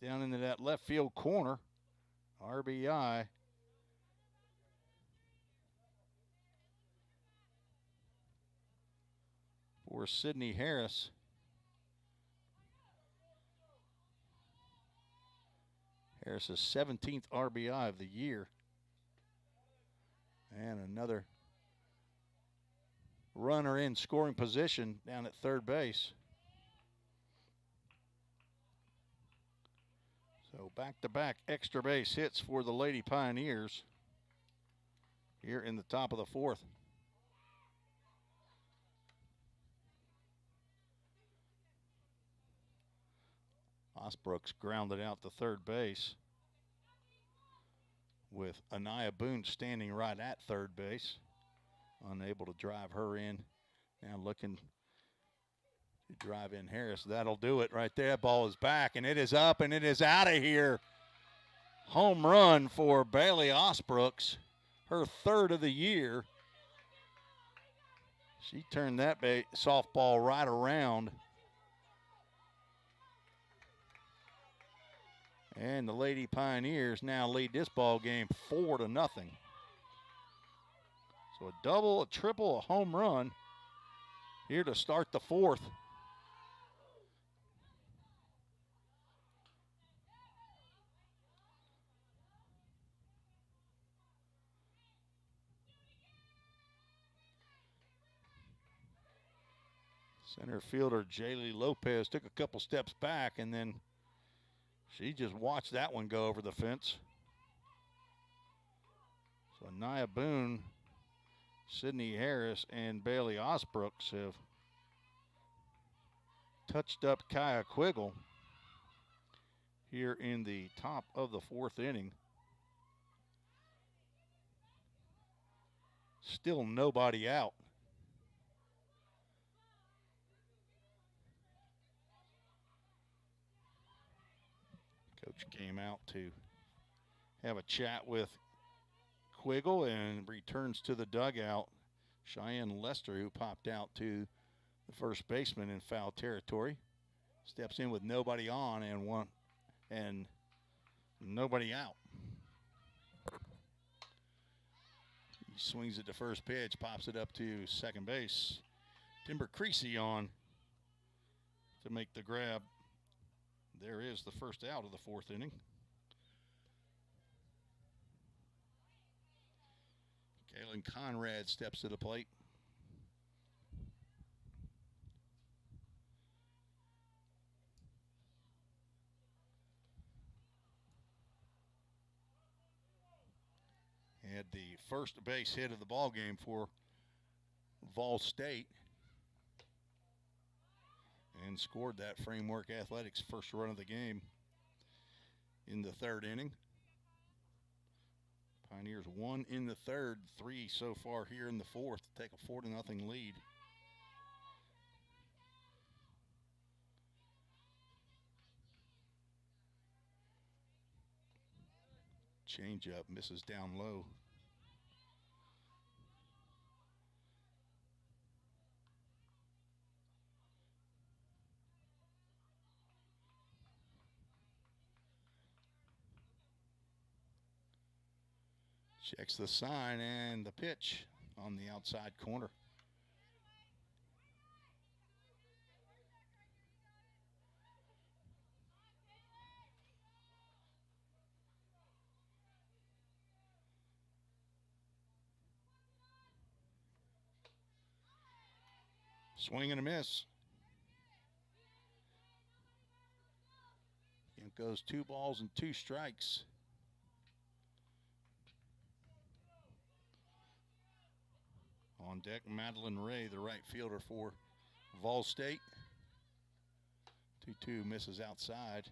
Down into that left field corner. RBI. For Sydney Harris. Harris's 17th RBI of the year. And another runner in scoring position down at third base. So back-to-back extra base hits for the Lady Pioneers here in the top of the fourth. Osbrooks grounded out to third base with Anaya Boone standing right at third base, unable to drive her in. Now looking to drive in Harris. That'll do it right there. Ball is back, and it is up, and it is out of here. Home run for Bailey Osbrooks, her third of the year. She turned that softball right around. And the Lady Pioneers now lead this ball game 4-0. So a double, a triple, a home run here to start the fourth. Center fielder Jaylee Lopez took a couple steps back and then She just watched that one go over the fence. So Nia Boone, Sydney Harris, and Bailey Osbrooks have touched up Kaya Quiggle here in the top of the 4th inning. Still nobody out. Coach came out to have a chat with Quiggle and returns to the dugout. Cheyenne Lester, who popped out to the first baseman in foul territory, steps in with nobody on and nobody out. He swings at the first pitch, pops it up to second base. Timber Creasy on to make the grab. There is the first out of the 4th inning. Kaylin Conrad steps to the plate. Had the first base hit of the ball game for Vol State and scored that Framework Athletics first run of the game in the 3rd inning. Pioneers 1 in the 3rd, 3 so far here in the 4th to take a 4-0 lead. Change up, misses down low. Checks the sign and the pitch on the outside corner. Swing and a miss. It goes 2 balls and 2 strikes. On deck, Madeline Ray, the right fielder for Vol State. 2-2 misses outside.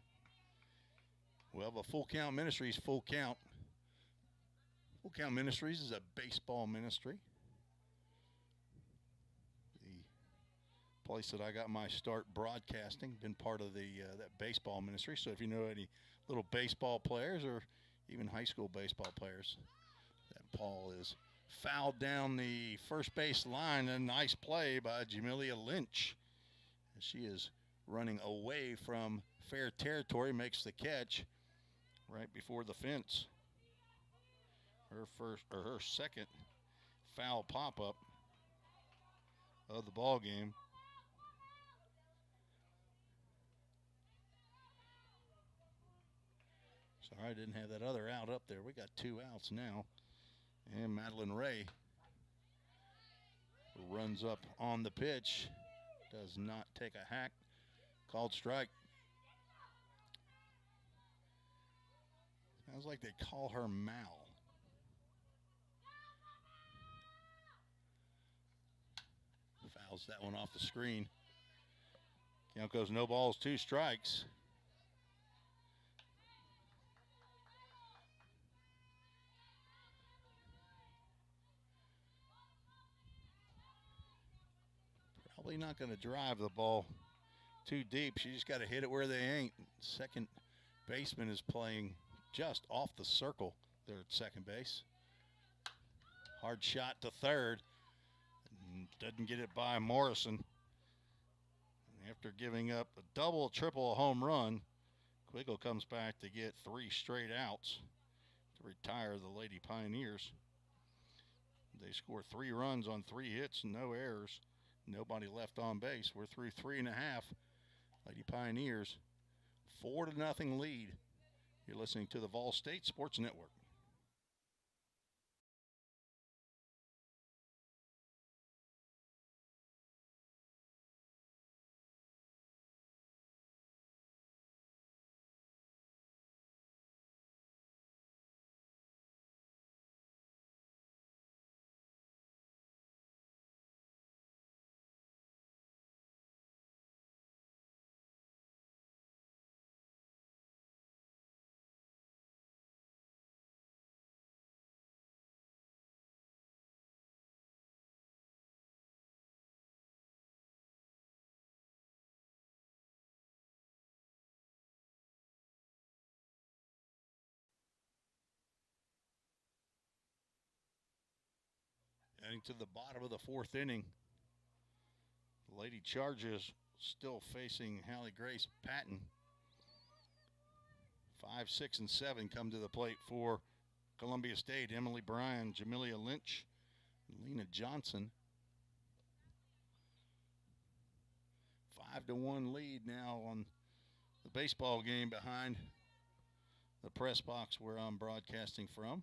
Well, the Full Count Ministries, Full Count. Full Count Ministries is a baseball ministry. The place that I got my start broadcasting, been part of the that baseball ministry. So if you know any little baseball players or even high school baseball players, that Paul is fouled down the first base line. A nice play by Jamelia Lynch. She is running away from fair territory, makes the catch right before the fence. Her second foul pop-up of the ball game. Sorry, I didn't have that other out up there. We got 2 outs now. And Madeline Ray runs up on the pitch. Does not take a hack. Called strike. Sounds like they call her Mal. Fouls that one off the screen. Count goes no balls, 2 strikes. Probably not going to drive the ball too deep. She just got to hit it where they ain't. Second baseman is playing just off the circle there at second base. Hard shot to third. Doesn't get it by Morrison. After giving up a double, triple, home run, Quiggle comes back to get 3 straight outs to retire the Lady Pioneers. They score 3 runs on 3 hits, no errors. Nobody left on base. We're through 3.5. Lady Pioneers, 4-0 lead. You're listening to the Vol State Sports Network. Getting to the bottom of the fourth inning. The Lady Chargers still facing Hallie Grace Patton. 5, 6, and 7 come to the plate for Columbia State. Emily Bryan, Jamelia Lynch, and Lena Johnson. 5-1 lead now on the baseball game behind the press box where I'm broadcasting from.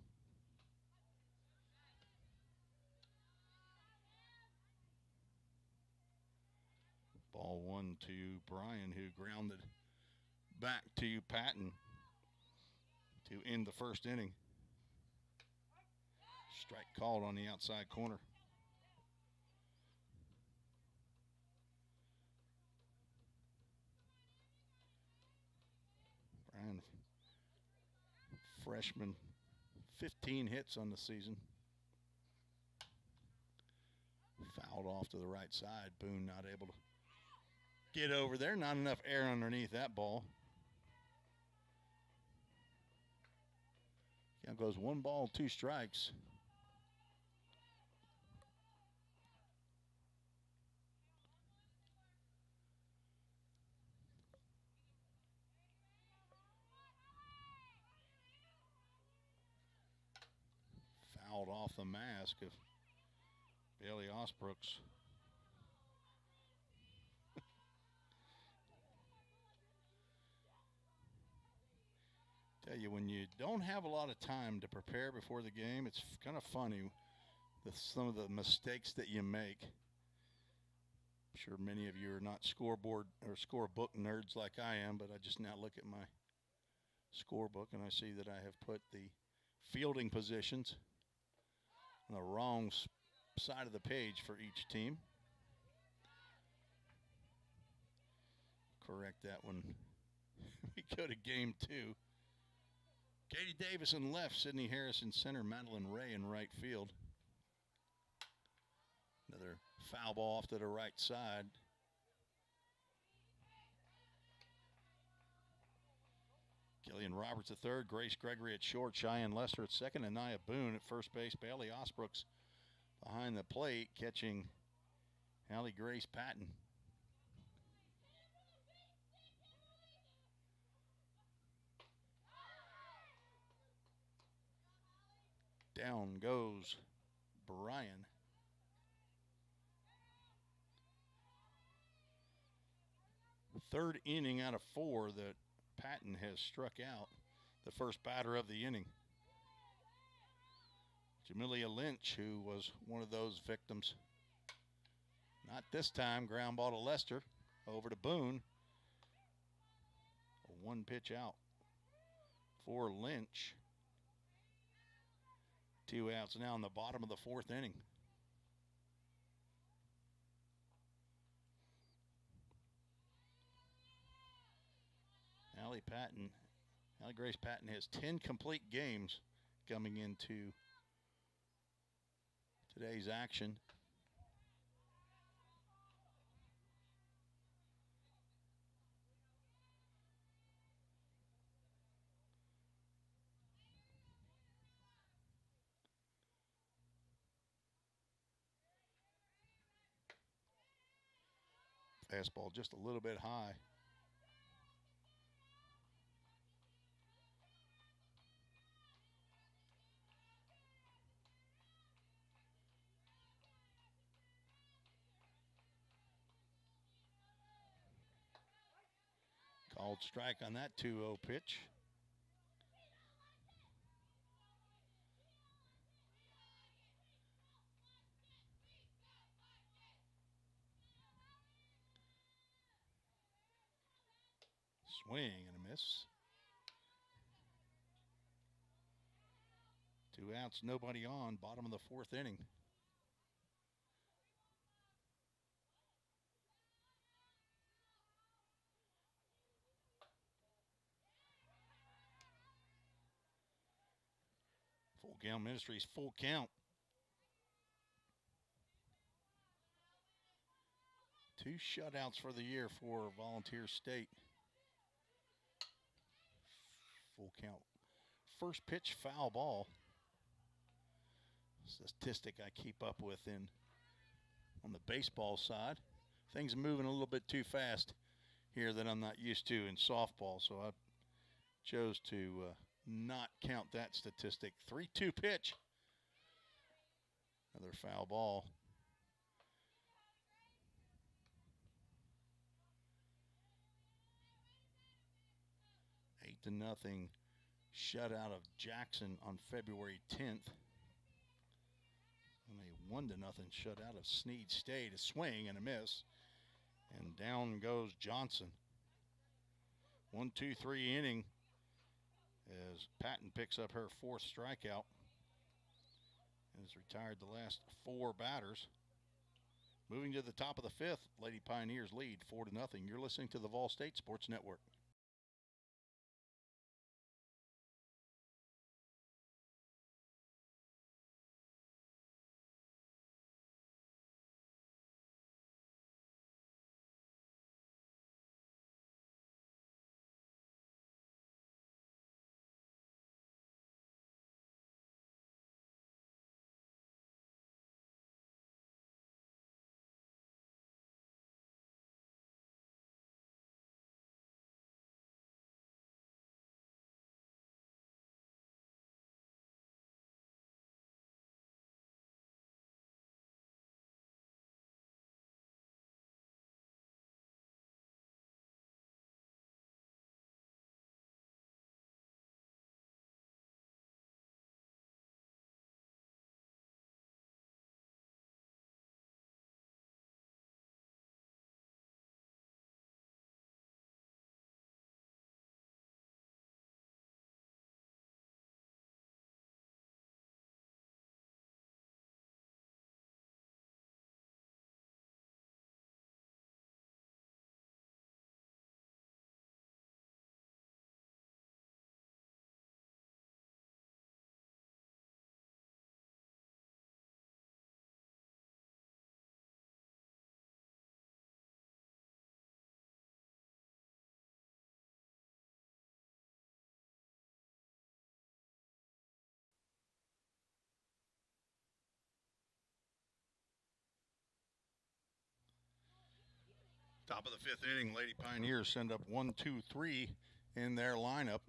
Ball 1 to Bryan, who grounded back to Patton to end the first inning. Strike called on the outside corner. Bryan, freshman, 15 hits on the season. Fouled off to the right side. Boone not able to get over there. Not enough air underneath that ball. Count goes 1 ball, 2 strikes. Fouled off the mask of Bailey Osbrooks. Tell you, when you don't have a lot of time to prepare before the game, it's kind of funny some of the mistakes that you make. I'm sure many of you are not scoreboard or scorebook nerds like I am, but I just now look at my scorebook and I see that I have put the fielding positions on the wrong side of the page for each team. Correct that when we go to game 2. Katie Davis in left, Sydney Harris in center, Madeline Ray in right field. Another foul ball off to the right side. Killian Roberts at third, Grace Gregory at short, Cheyenne Lester at second, and Nia Boone at first base. Bailey Osbrooks behind the plate, catching Hallie Grace Patton. Down goes Bryan. Third inning out of 4 that Patton has struck out the first batter of the inning. Jamelia Lynch, who was one of those victims. Not this time. Ground ball to Lester. Over to Boone. A 1 pitch out for Lynch. 2 outs now in the bottom of the 4th inning. Hallie Grace Patton has 10 complete games coming into today's action. Fastball just a little bit high. Called strike on that 2-0 pitch. Swing and a miss. 2 outs, nobody on, bottom of the 4th inning. Full Count Ministries, full count. 2 shutouts for the year for Volunteer State. Full count. First pitch, foul ball. statistic I keep up with on the baseball side. Things are moving a little bit too fast here that I'm not used to in softball, so I chose to not count that statistic. 3-2 pitch. Another foul ball. 8-0 shutout of Jackson on February 10th. And a 1-0 shutout of Snead State. A swing and a miss. And down goes Johnson. 1-2-3 inning as Patton picks up her 4th strikeout and has retired the last 4 batters. Moving to the top of the 5th, Lady Pioneers lead 4-0. You're listening to the Vol State Sports Network. Top of the 5th inning, Lady Pioneers send up 1-2-3 in their lineup.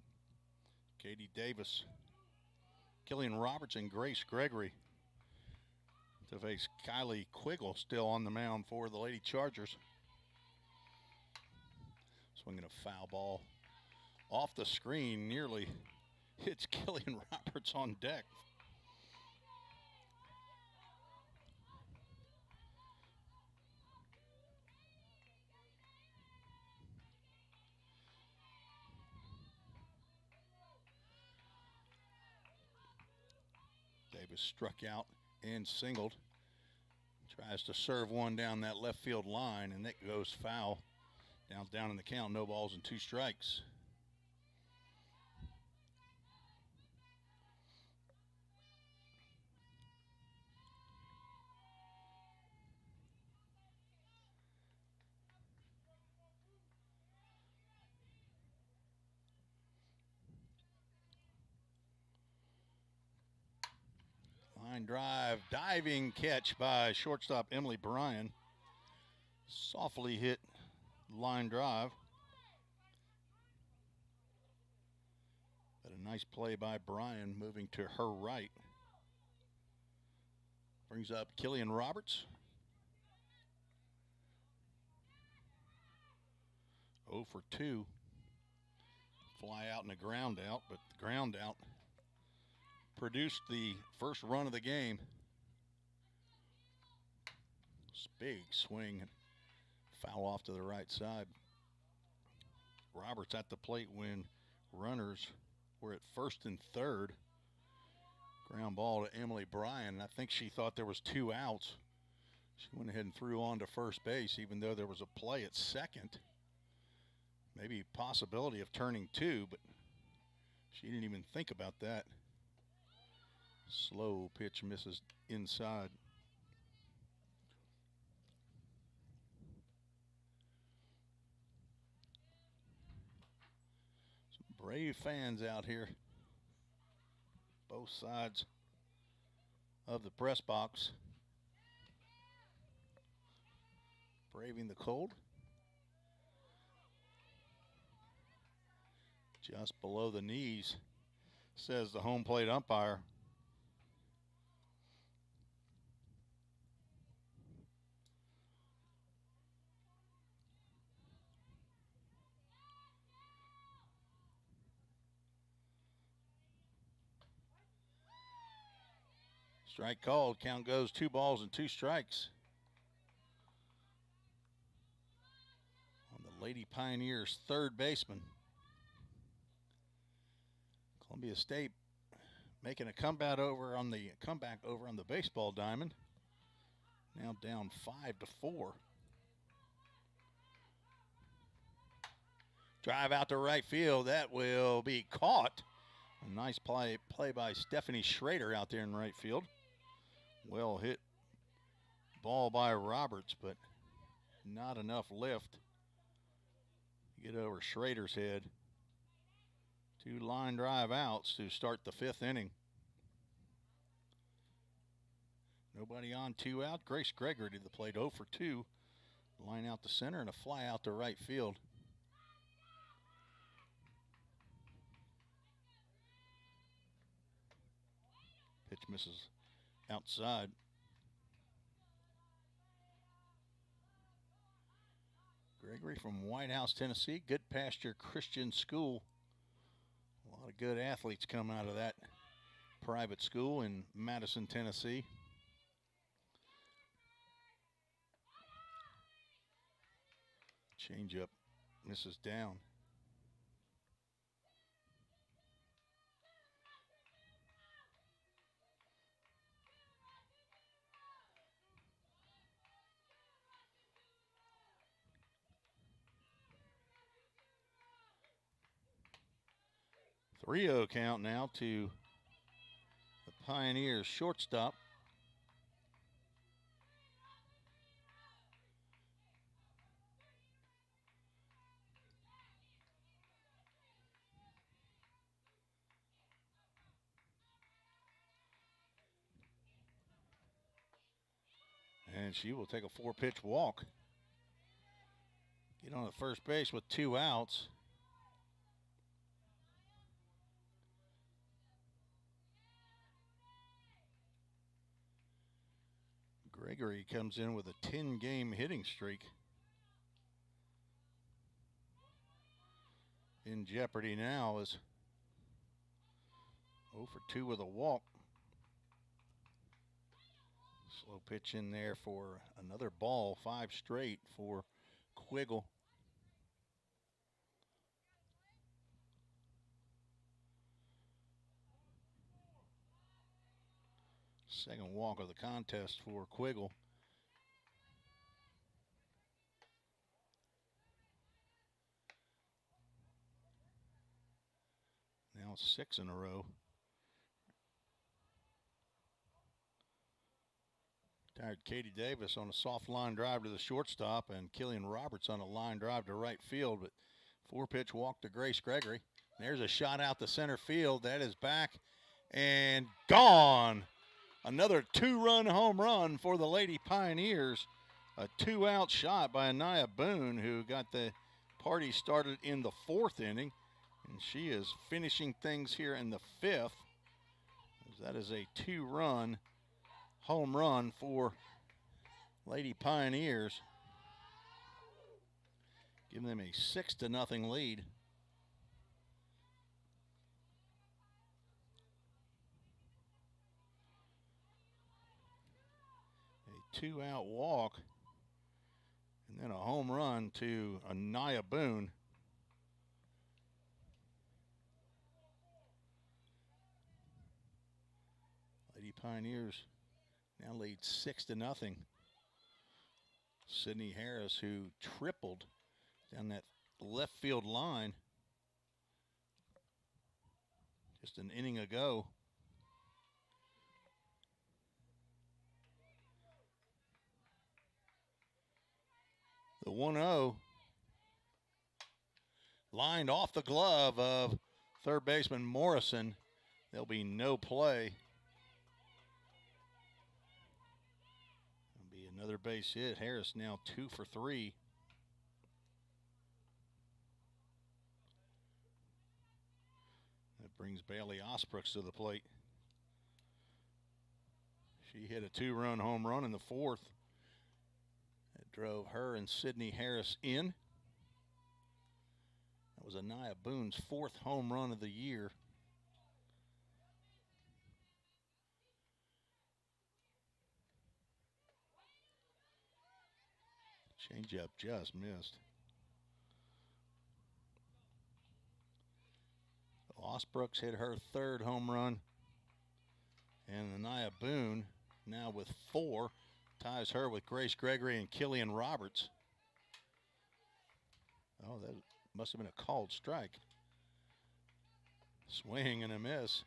Katie Davis, Killian Roberts, and Grace Gregory to face Kylie Quiggle still on the mound for the Lady Chargers. Swinging a foul ball off the screen, nearly hits Killian Roberts on deck. Davis struck out and singled. Tries to serve one down that left field line, and that goes foul. Down in the count, no balls and 2 strikes. Line drive, diving catch by shortstop Emily Bryan. Softly hit line drive. But a nice play by Bryan, moving to her right. Brings up Killian Roberts. 0 for 2. Fly out and a ground out, but the ground out produced the first run of the game. Big swing, foul off to the right side. Roberts at the plate when runners were at 1st and 3rd. Ground ball to Emily Bryan. I think she thought there was 2 outs. She went ahead and threw on to first base, even though there was a play at second. Maybe possibility of turning 2, but she didn't even think about that. Slow pitch misses inside. Some brave fans out here. Both sides of the press box. Braving the cold. Just below the knees, says the home plate umpire. Strike called. Count goes 2 balls and 2 strikes. On the Lady Pioneers' third baseman. Columbia State making a comeback over on the baseball diamond. Now down 5-4. Drive out to right field. That will be caught. A nice play by Stephanie Schrader out there in right field. Well hit ball by Roberts, but not enough lift to get over Schrader's head. 2 line drive outs to start the 5th inning. Nobody on, 2 out. Grace Gregory to the plate, 0 for 2. Line out to center and a fly out to right field. Pitch misses outside. Gregory from White House, Tennessee. Good Pasture Christian School. A lot of good athletes come out of that private school in Madison, Tennessee. Changeup misses down. Three-0 count now to the Pioneers shortstop. And she will take a 4-pitch walk. Get on the first base with 2 outs. Gregory comes in with a 10-game hitting streak. In jeopardy now is 0 for 2 with a walk. Slow pitch in there for another ball, 5 straight for Quiggle. Second walk of the contest for Quiggle. Now 6 in a row. Tired Katie Davis on a soft line drive to the shortstop, and Killian Roberts on a line drive to right field. But 4-pitch walk to Grace Gregory. There's a shot out to center field. That is back and gone. Another 2-run home run for the Lady Pioneers. A 2-out shot by Anaya Boone, who got the party started in the 4th inning. And she is finishing things here in the 5th. That is a 2-run home run for Lady Pioneers, giving them a 6-0 lead. A 2-out walk, and then a home run to Anaya Boone. Lady Pioneers now lead 6-0. Sydney Harris, who tripled down that left field line just an inning ago. The 1-0 lined off the glove of third baseman Morrison. There'll be no play. Another base hit. Harris now 2 for 3. That brings Bailey Osbrooks to the plate. She hit a 2-run home run in the 4th. It drove her and Sydney Harris in. That was Anaya Boone's 4th home run of the year. Changeup just missed. Osbrooks hit her 3rd home run. And Anaya Boone, now with 4, ties her with Grace Gregory and Killian Roberts. Oh, that must have been a called strike. Swing and a miss.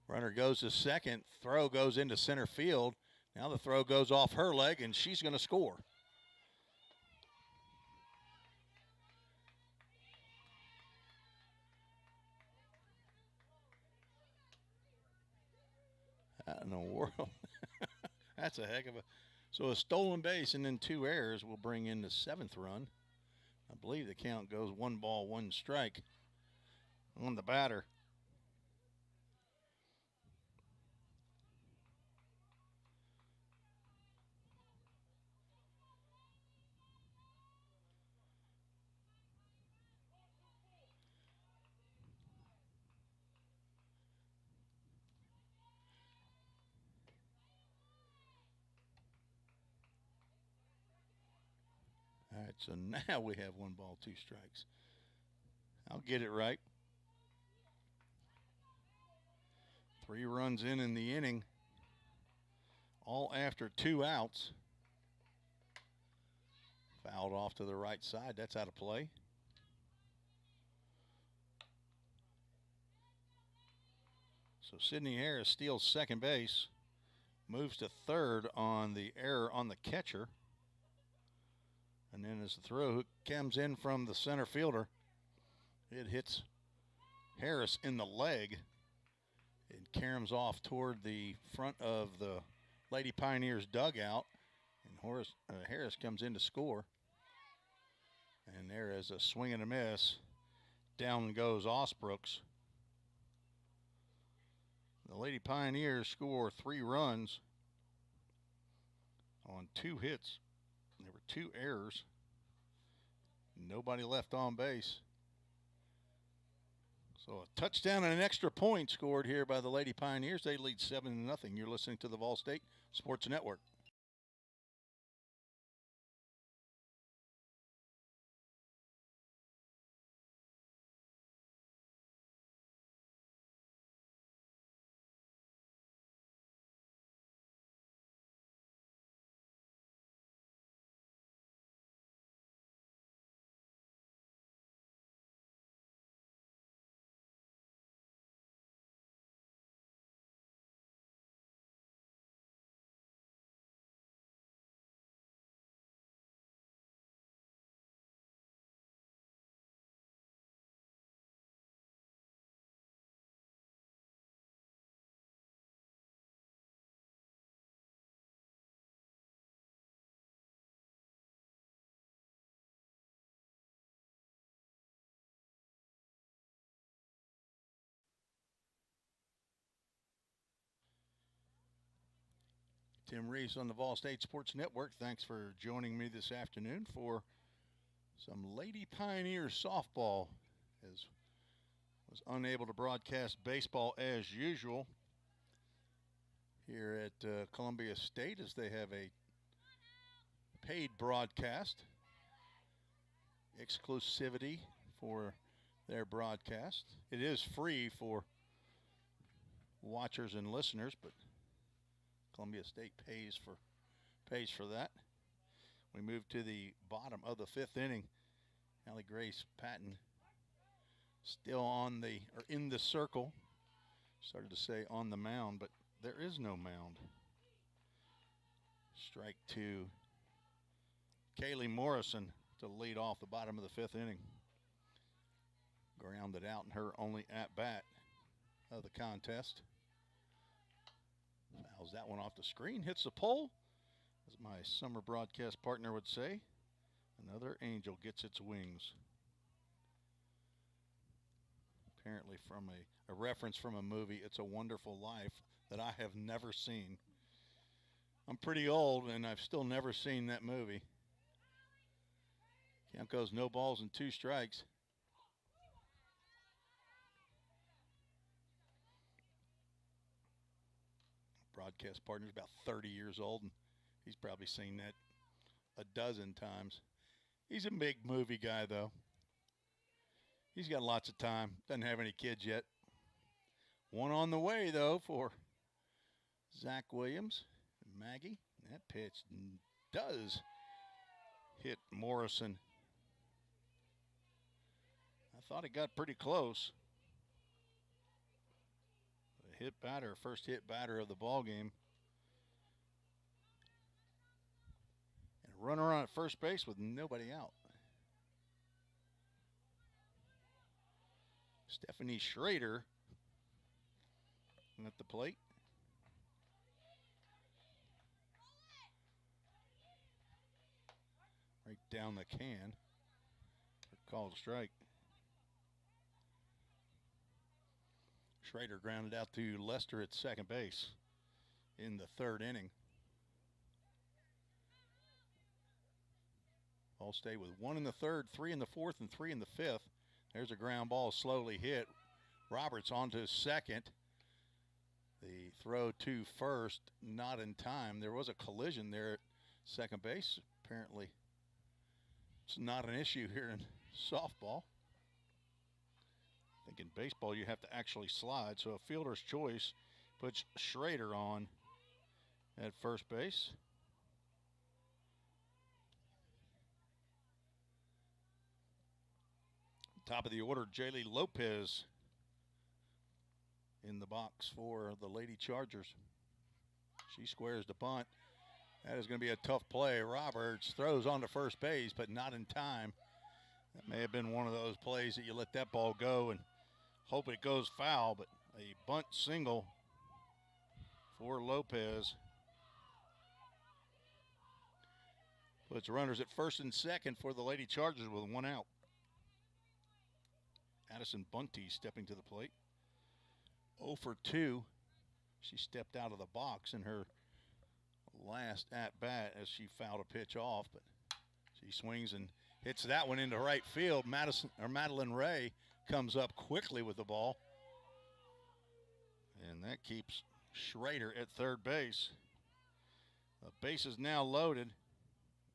Runner goes to second. Throw goes into center field. Now the throw goes off her leg, and she's going to score. Out in the world. That's a heck of a... So a stolen base and then 2 errors will bring in the 7th run. I believe the count goes 1 ball, 1 strike on the batter. All right, so now we have 1 ball, 2 strikes. I'll get it right. 3 runs in the inning, all after 2 outs. Fouled off to the right side. That's out of play. So Sydney Harris steals second base, moves to third on the error on the catcher. And then as the throw comes in from the center fielder, it hits Harris in the leg. It caroms off toward the front of the Lady Pioneers dugout. And Harris comes in to score. And there is a swing and a miss. Down goes Osbrooks. The Lady Pioneers score 3 runs on 2 hits. There were 2 errors. Nobody left on base. So a touchdown and an extra point scored here by the Lady Pioneers. They lead 7-0. You're listening to the Vol State Sports Network. Tim Reeves on the Vol State Sports Network. Thanks for joining me this afternoon for some Lady Pioneers softball, as was unable to broadcast baseball as usual here at Columbia State, as they have a paid broadcast exclusivity for their broadcast. It is free for watchers and listeners, but Columbia State pays for that. We move to the bottom of the 5th inning. Allie Grace Patton still in the circle. Started to say on the mound, but there is no mound. Strike 2. Kaylee Morrison to lead off the bottom of the 5th inning. Grounded out in her only at bat of the contest. Fouls that one off the screen. Hits the pole, as my summer broadcast partner would say. Another angel gets its wings. Apparently from a reference from a movie, It's a Wonderful Life, that I have never seen. I'm pretty old, and I've still never seen that movie. Count goes no balls and 2 strikes. Broadcast partner's about 30 years old, and he's probably seen that a dozen times. He's a big movie guy, though. He's got lots of time. Doesn't have any kids yet. One on the way, though, for Zach Williams and Maggie. That pitch does hit Morrison. I thought it got pretty close. The hit batter, first hit batter of the ball game. And a runner on at first base with nobody out. Stephanie Schrader at the plate. Right down the can. Called a strike. Schrader grounded out to Lester at second base in the 3rd inning. All stay with 1 in the 3rd, 3 in the 4th, and 3 in the 5th. There's a ground ball slowly hit. Roberts onto second. The throw to first, not in time. There was a collision there at second base. Apparently, it's not an issue here in softball. I think in baseball you have to actually slide, so a fielder's choice puts Schrader on at first base. Top of the order, Jaylee Lopez in the box for the Lady Chargers. She squares the bunt. That is going to be a tough play. Roberts throws onto first base, but not in time. That may have been one of those plays that you let that ball go and hope it goes foul, but a bunt single for Lopez. Puts runners at first and second for the Lady Chargers with 1 out. Addison Bunty stepping to the plate. 0 for 2. She stepped out of the box in her last at-bat as she fouled a pitch off, but she swings and hits that one into right field. Madeline Ray comes up quickly with the ball, and that keeps Schrader at third base. The base is now loaded.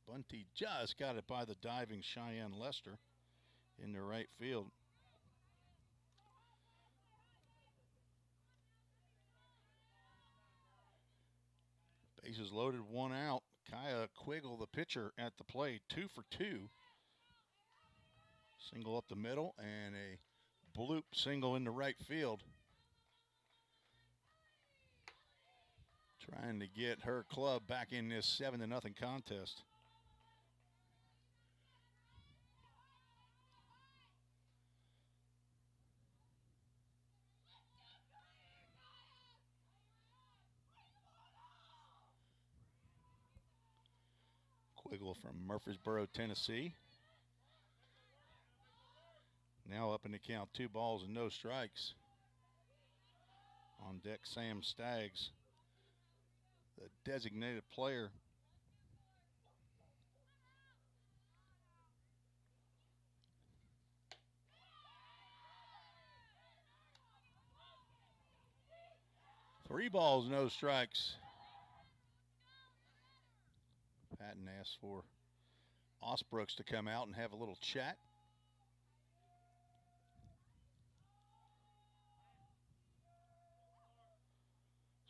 Bunty just got it by the diving Cheyenne Lester into right field. Bases loaded, 1 out. Kaya Quiggle, the pitcher, at the plate, 2 for 2. Single up the middle and a bloop single into right field. Trying to get her club back in this 7-0 contest. Quiggle from Murfreesboro, Tennessee. Now up in the count, 2 balls and no strikes. On deck, Sam Staggs, the designated player. Three balls, no strikes. Patton asked for Osbrooks to come out and have a little chat.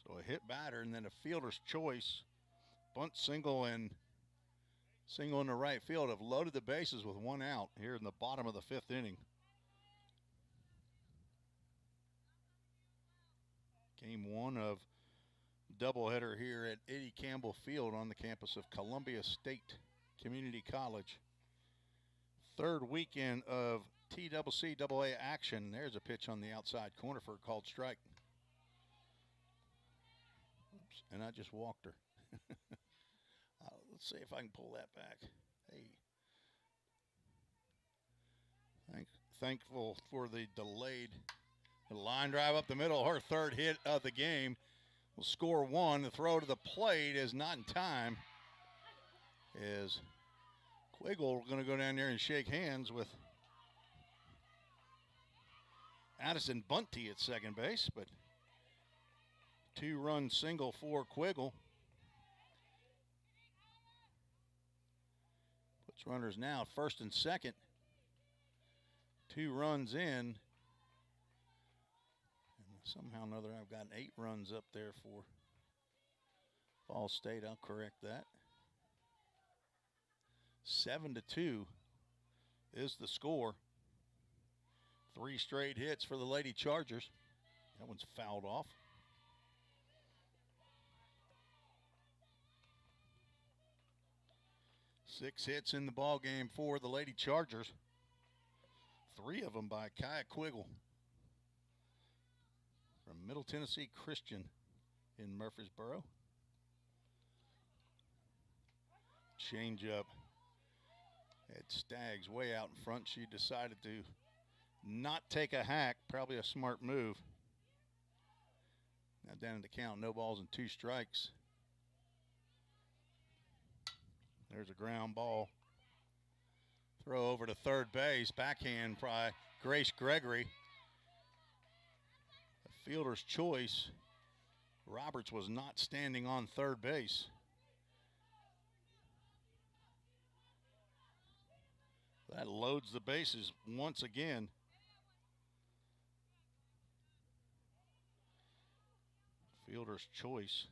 So a hit batter and then a fielder's choice. Bunt single and single in the right field have loaded the bases with 1 out here in the bottom of the 5th inning. Game 1 of doubleheader here at Eddie Campbell Field on the campus of Columbia State Community College. 3rd weekend of TCCAA action. There's a pitch on the outside corner for a called strike. Oops. and I just walked her. Let's see if I can pull that back. Hey. Thankful for the delayed line drive up the middle. Her third hit of the game will score one. The throw to the plate is not in time. Is Quiggle going to go down there and shake hands with Addison Bunty at second base, but 2-run single for Quiggle. Puts runners now first and second. 2 runs in. And somehow or another, I've gotten 8 runs up there for Ball State. I'll correct that. 7-2 is the score. 3 straight hits for the Lady Chargers. That one's fouled off. Six hits in the ball game for the Lady Chargers. 3 of them by Kaya Quiggle from Middle Tennessee Christian in Murfreesboro. Change up. Had Staggs way out in front. She decided to not take a hack. Probably a smart move. Now down in the count. No balls and 2 strikes. There's a ground ball. Throw over to third base. Backhand by Grace Gregory. A fielder's choice. Roberts was not standing on third base. That loads the bases once again. Fielder's choice.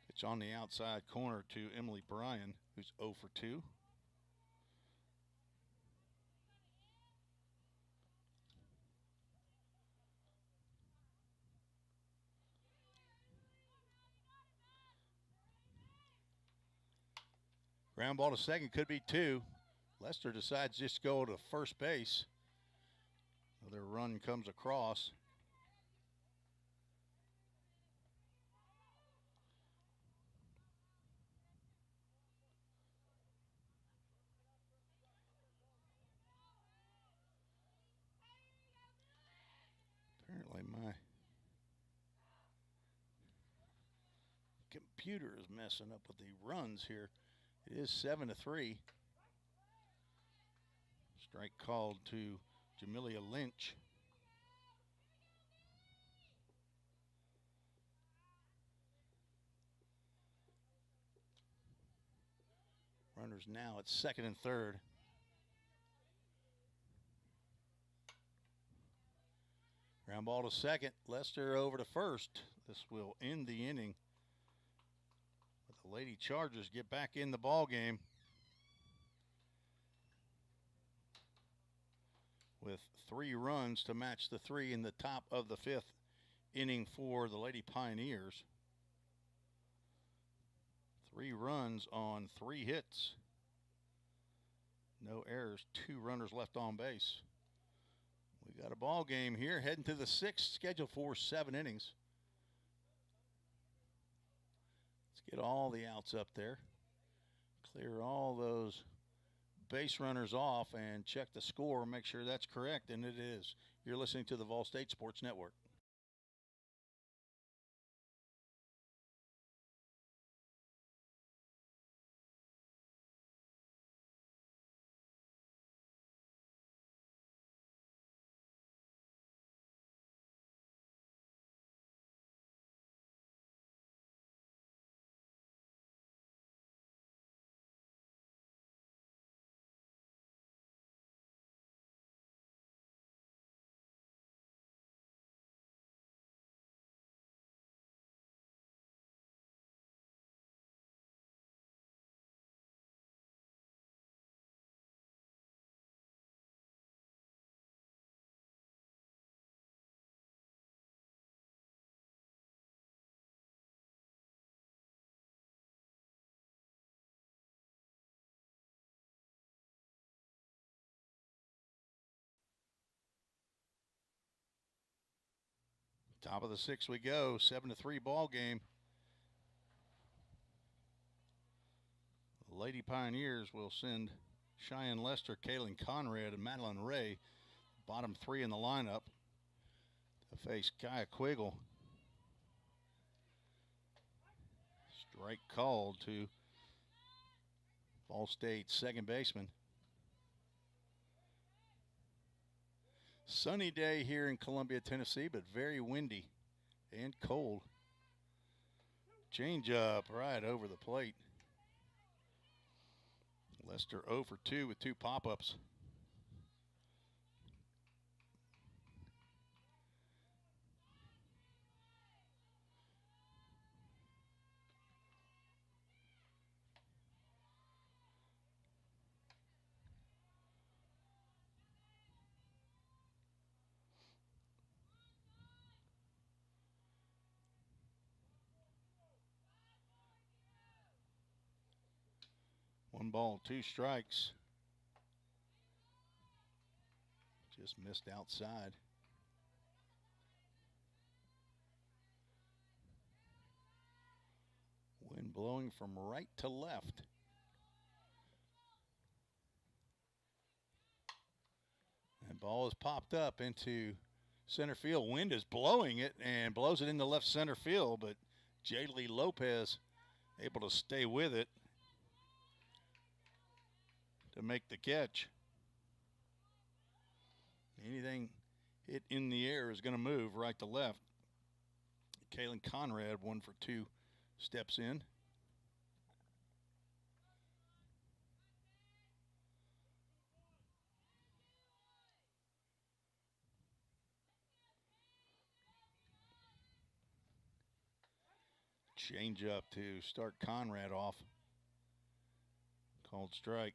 It's on the outside corner to Emily Bryan, who's 0 for 2. Ground ball to second, could be 2. Lester decides just to go to first base. Their run comes across. Apparently my computer is messing up with the runs here. It is 7-3. Strike called to Jamelia Lynch. Runners now at second and third. Ground ball to second. Lester over to first. This will end the inning. But the Lady Chargers get back in the ball game with 3 runs to match the 3 in the top of the 5th inning for the Lady Pioneers. 3 runs on 3 hits. No errors, 2 runners left on base. We got a ball game here, heading to the 6th, scheduled for 7 innings. Let's get all the outs up there. Clear all those base runners off and check the score, make sure that's correct, and it is. You're listening to the Vol State Sports Network. Top of the sixth we go. 7-3 ball game. The Lady Pioneers will send Cheyenne Lester, Kaylin Conrad, and Madeline Ray, bottom three in the lineup, to face Kaya Quiggle. Strike called to Ball State's second baseman. Sunny day here in Columbia, Tennessee, but very windy and cold. Change up right over the plate. Lester 0 for 2 with 2 pop-ups. One ball, 2 strikes. Just missed outside. Wind blowing from right to left. And ball is popped up into center field. Wind is blowing it and blows it into left center field, but Jaylee Lopez able to stay with it to make the catch. Anything hit in the air is going to move right to left. Kaylin Conrad 1 for 2 steps in. Change up to start Conrad off. Called strike.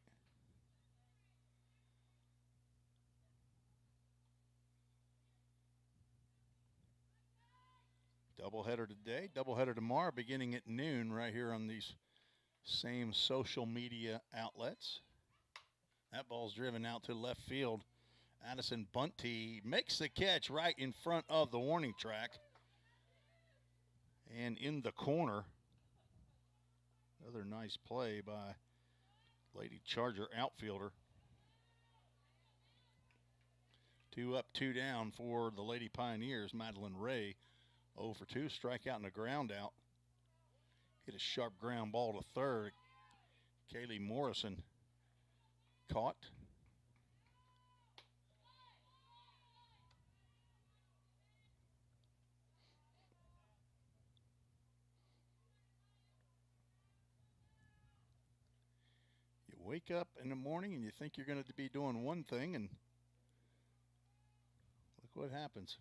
Doubleheader today, doubleheader tomorrow, beginning at noon right here on these same social media outlets. That ball's driven out to left field. Addison Bunty makes the catch right in front of the warning track. And in the corner, another nice play by Lady Charger outfielder. 2 up, 2 down for the Lady Pioneers. Madeline Ray 0 for 2, strikeout and a ground out. Hit a sharp ground ball to third. Kaylee Morrison caught. You wake up in the morning and you think you're going to be doing one thing, and look what happens.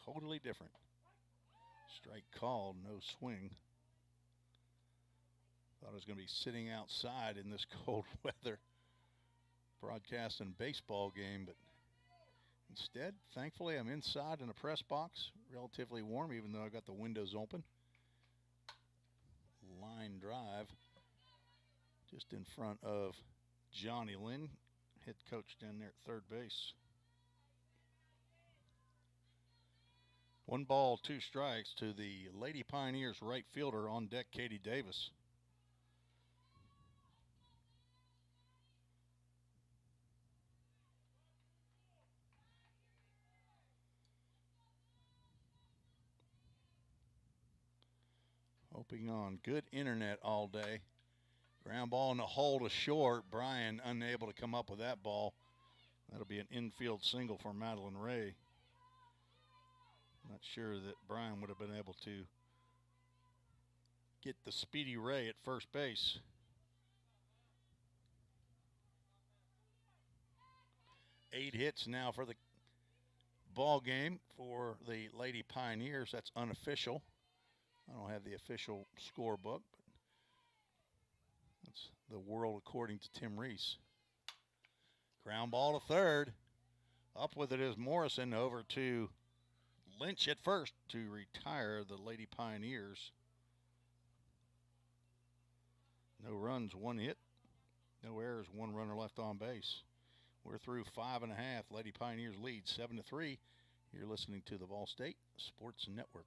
Totally different. Strike called, no swing. Thought I was going to be sitting outside in this cold weather broadcasting a baseball game, but instead, thankfully, I'm inside in a press box, relatively warm, even though I got the windows open. Line drive just in front of Johnny Lynn, head coach down there at third base. 1 ball, 2 strikes to the Lady Pioneers right fielder. On deck, Katie Davis. Hoping on good internet all day. Ground ball in the hole to short. Bryan unable to come up with that ball. That'll be an infield single for Madeline Ray. Not sure that Bryan would have been able to get the speedy Ray at first base. Eight hits now for the ball game for the Lady Pioneers. That's unofficial. I don't have the official scorebook, but that's the world according to Tim Reese. Ground ball to third. Up with it is Morrison, over to Lynch at first to retire the Lady Pioneers. No runs, 1 hit. No errors, 1 runner left on base. We're through 5 1/2. Lady Pioneers lead 7-3 You're listening to the Vol State Sports Network.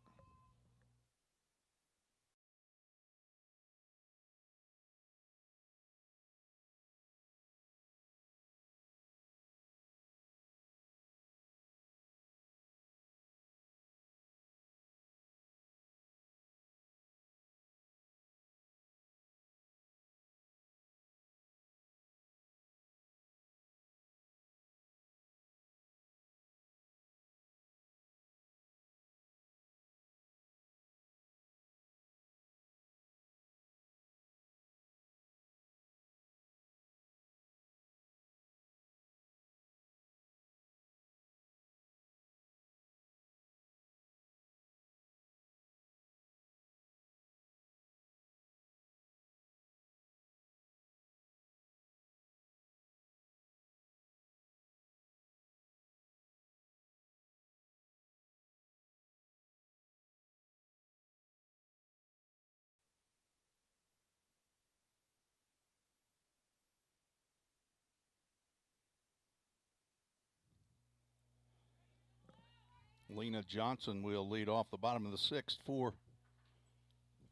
Lena Johnson will lead off the bottom of the sixth for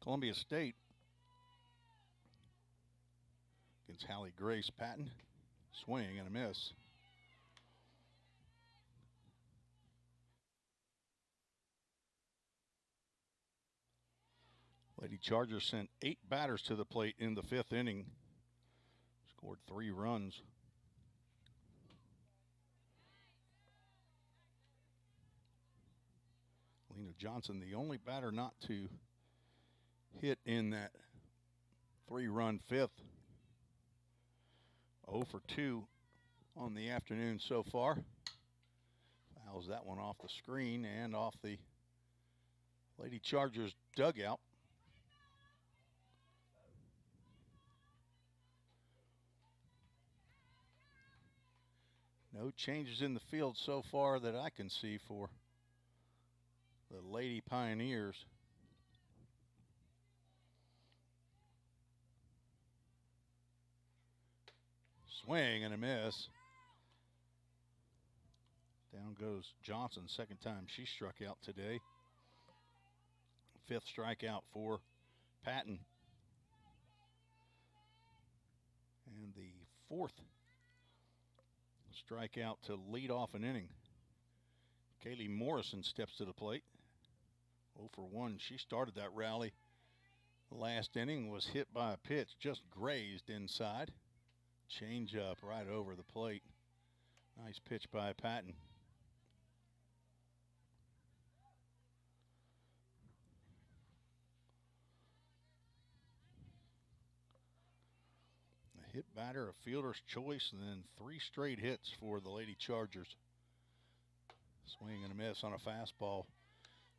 Columbia State against Hallie Grace Patton. Swing and a miss. Lady Chargers sent 8 batters to the plate in the 5th inning. Scored 3 runs. Lena Johnson, the only batter not to hit in that 3-run 5th. 0 for 2 on the afternoon so far. Fouls that one off the screen and off the Lady Chargers dugout. No changes in the field so far that I can see for the Lady Pioneers. Swing and a miss. Down goes Johnson, second time she struck out today. 5th strikeout for Patton. And the 4th strikeout to lead off an inning. Kaylee Morrison steps to the plate. 0 for 1. She started that rally. The last inning was hit by a pitch, just grazed inside. Change up right over the plate. Nice pitch by Patton. A hit batter, a fielder's choice, and then 3 straight hits for the Lady Chargers. Swing and a miss on a fastball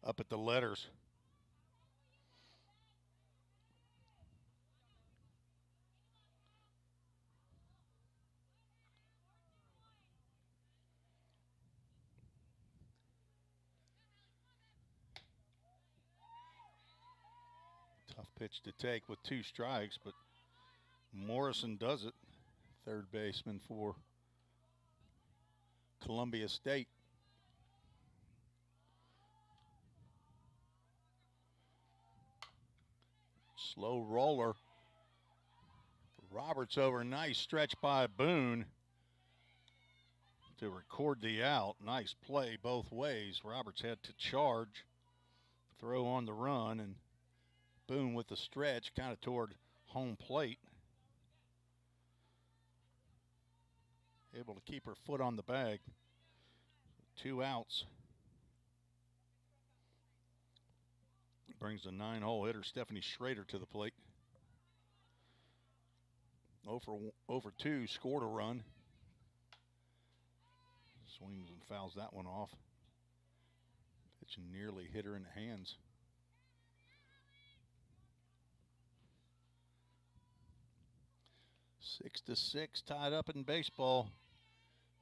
up at the letters. Tough pitch to take with 2 strikes, but Morrison does it. Third baseman for Columbia State. Slow roller. Roberts over. Nice stretch by Boone to record the out. Nice play both ways. Roberts had to charge, throw on the run, and Boone with the stretch kind of toward home plate. Able to keep her foot on the bag. 2 outs. Brings the 9-hole hitter Stephanie Schrader to the plate. 0 for 2, scored a run. Swings and fouls that one off. Pitch nearly hit her in the hands. Six to 6, tied up in baseball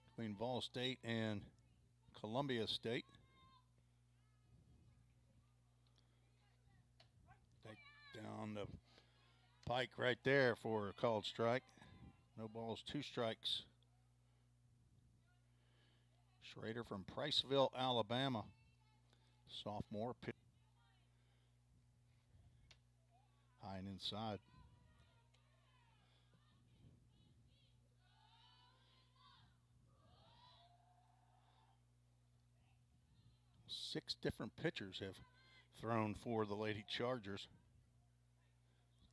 between Vol State and Columbia State. Take down the pike right there for a called strike. No balls, 2 strikes. Schrader from Priceville, Alabama. Sophomore. High and inside. Six different pitchers have thrown for the Lady Chargers.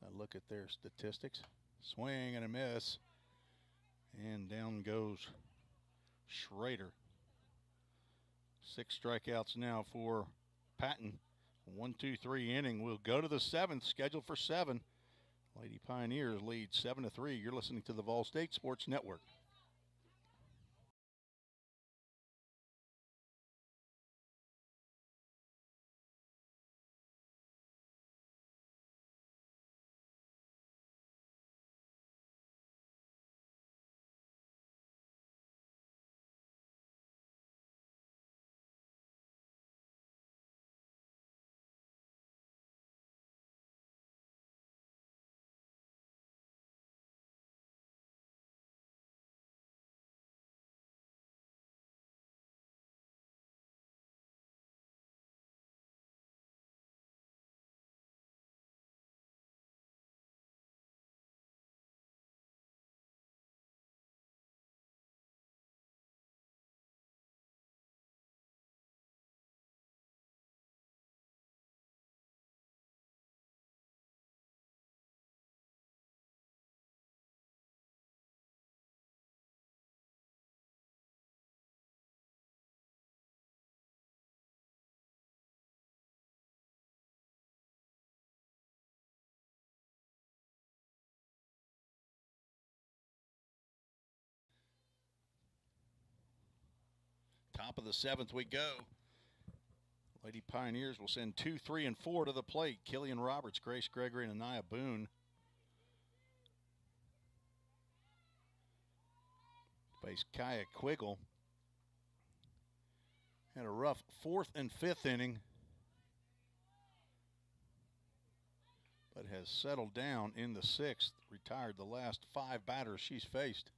I look at their statistics. Swing and a miss. And down goes Schrader. 6 strikeouts now for Patton. 1-2-3 inning. We'll go to the 7th, scheduled for 7. Lady Pioneers lead 7-3. You're listening to the Vol State Sports Network. Top of the 7th we go. Lady Pioneers will send 2, 3, and 4 to the plate. Killian Roberts, Grace Gregory, and Anaya Boone. Face Kaya Quiggle. Had a rough 4th and 5th inning, but has settled down in the 6th. Retired the last 5 batters she's faced.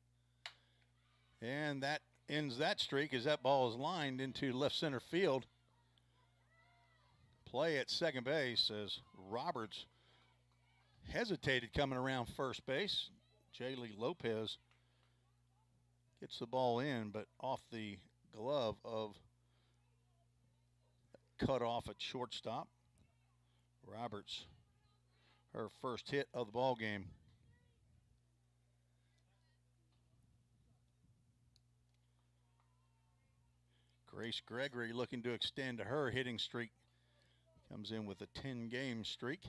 And that ends that streak as that ball is lined into left center field. Play at second base as Roberts hesitated coming around first base. Jaylee Lopez gets the ball in, but off the glove of cut off at shortstop. Roberts, her first hit of the ball game. Grace Gregory looking to extend her hitting streak. Comes in with a 10-game streak,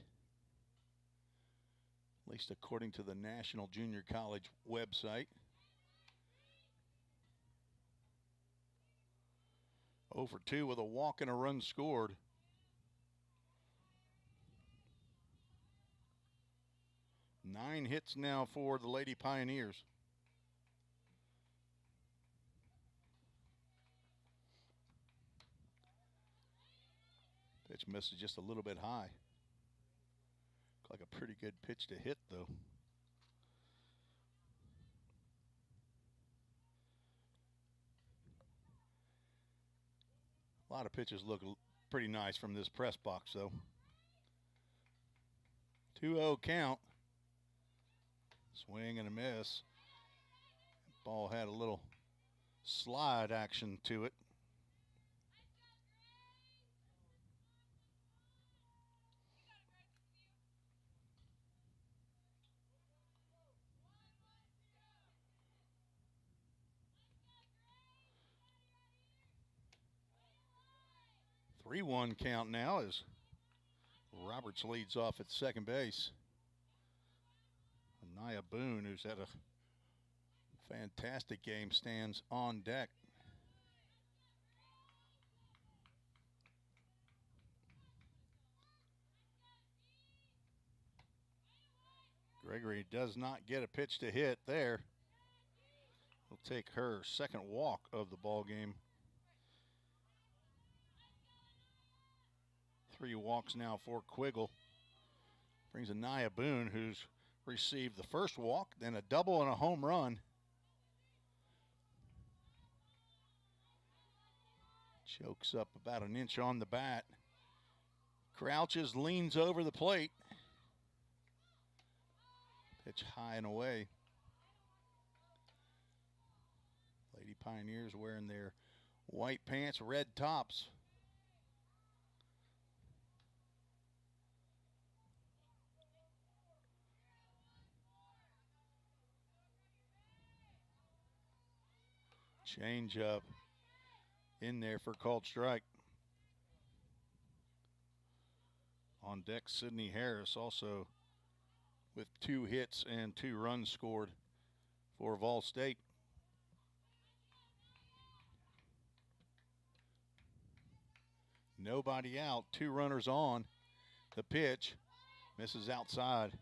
at least according to the National Junior College website. 0 for 2 with a walk and a run scored. Nine hits now for the Lady Pioneers. Pitch misses just a little bit high. Looked like a pretty good pitch to hit, though. A lot of pitches look pretty nice from this press box, though. 2-0 count. Swing and a miss. Ball had a little slide action to it. Three 3-1 count now as Roberts leads off at second base. Anaya Boone, who's had a fantastic game, stands on deck. Gregory does not get a pitch to hit there. Will take her second walk of the ball game. 3 walks now for Quiggle. Brings Anaya Boone, who's received the first walk, then a double and a home run. Chokes up about an inch on the bat. Crouches, leans over the plate. Pitch high and away. Lady Pioneers wearing their white pants, red tops. Change up in there for called strike. On deck, Sydney Harris also with 2 hits and 2 runs scored for Vol State. Nobody out, 2 runners on. The pitch misses outside.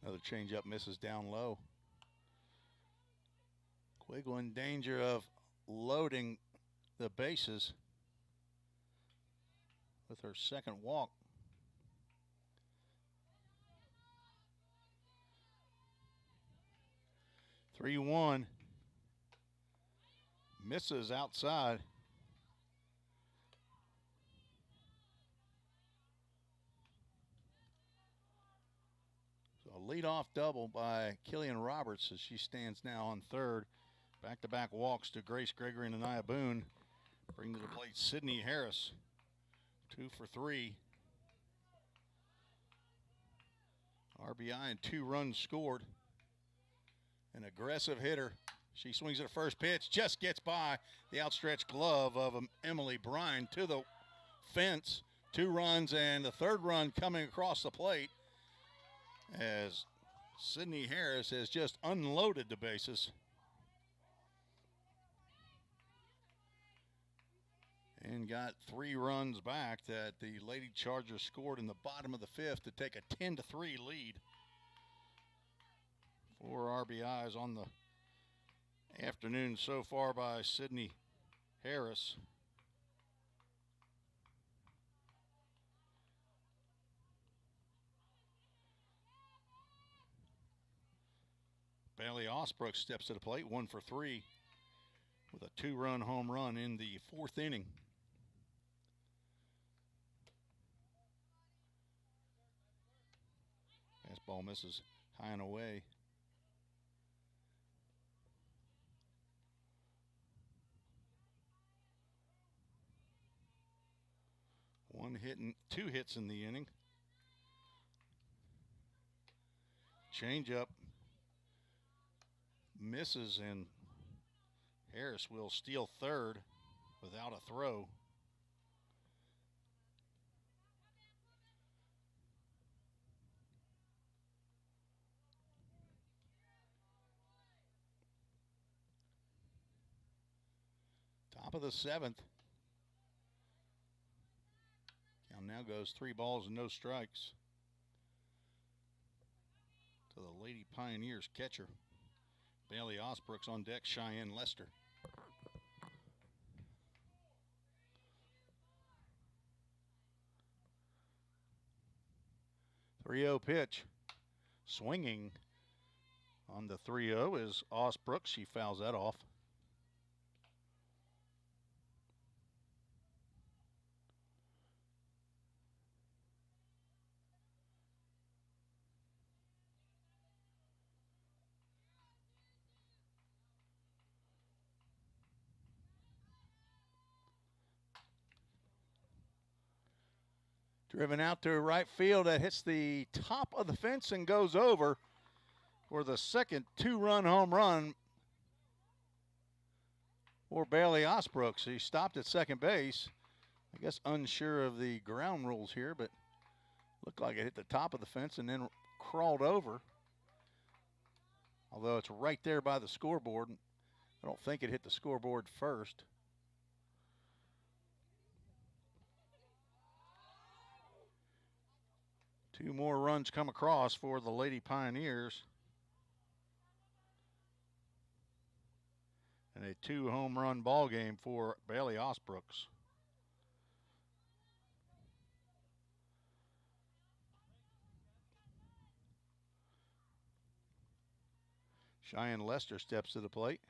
Another changeup misses down low. Quiggle in danger of loading the bases with her second walk. Three one. Misses outside. A leadoff double by Killian Roberts as she stands now on third. Back-to-back walks to Grace Gregory and Anaya Boone. Bring to the plate Sydney Harris. 2 for 3. RBI and 2 runs scored. An aggressive hitter. She swings at the first pitch, just gets by the outstretched glove of Emily Bryan to the fence. 2 runs and the third run coming across the plate as Sydney Harris has just unloaded the bases. And got 3 runs back that the Lady Chargers scored in the bottom of the 5th to take a 10-3 lead. 4 RBIs on the afternoon so far by Sydney Harris. Bailey Osbrook steps to the plate, 1 for 3 with a 2-run home run in the 4th inning. Fastball misses high and away. One hit and 2 hits in the inning. Changeup misses and Harris will steal third without a throw. Top of the 7th. Count now goes 3 balls and no strikes to the Lady Pioneers catcher. Bailey Osbrook's on deck, Cheyenne Lester. 3-0 pitch. Swinging on the 3-0 is Osbrook. She fouls that off. Driven out to right field. That hits the top of the fence and goes over for the second 2-run home run for Bailey Osbrook. She stopped at second base. I guess unsure of the ground rules here, but looked like it hit the top of the fence and then crawled over. Although it's right there by the scoreboard. I don't think it hit the scoreboard first. Two more runs come across for the Lady Pioneers. And a 2-home run ball game for Bailey Osbrooks. Cheyenne Lester steps to the plate.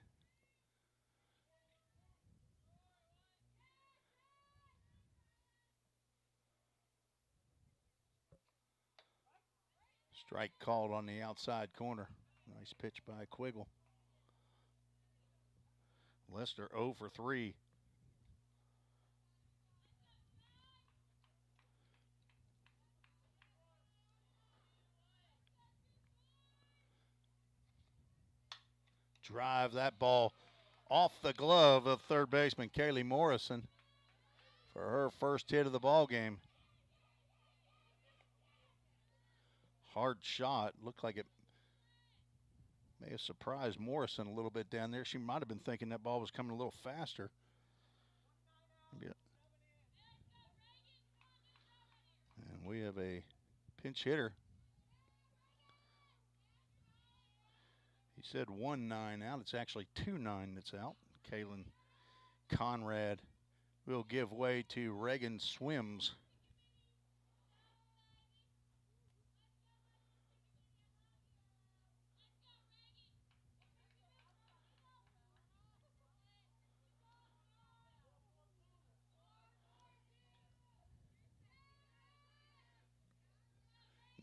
Strike called on the outside corner. Nice pitch by Quiggle. Lester 0 for 3. Drive that ball off the glove of third baseman Kaylee Morrison for her first hit of the ball game. Hard shot. Looked like it may have surprised Morrison a little bit down there. She might have been thinking that ball was coming a little faster. And we have a pinch hitter. He said 1-9 out. It's actually 2-9 that's out. Kaylin Conrad will give way to Reagan Swims.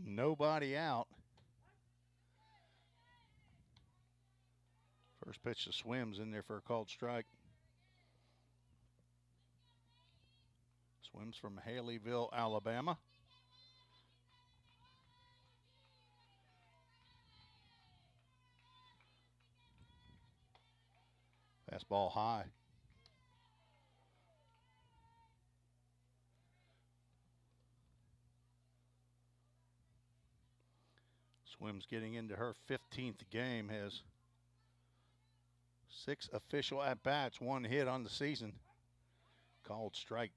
Nobody out. First pitch to Swims in there for a called strike. Swims from Haleyville, Alabama. Fastball high. Swims getting into her 15th game, has 6 official at-bats, 1 hit on the season. Called strike.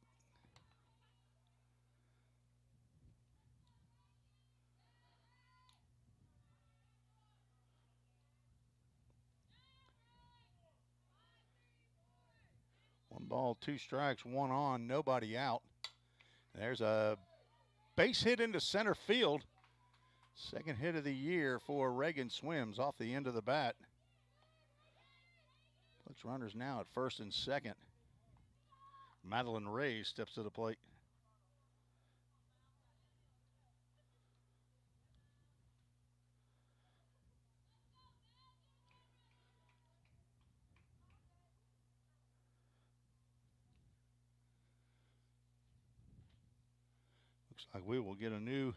One ball, 2 strikes, 1 on, nobody out. There's a base hit into center field. Second hit of the year for Reagan Swims off the end of the bat. Looks runners now at first and second. Madeline Ray steps to the plate. Looks like we will get a new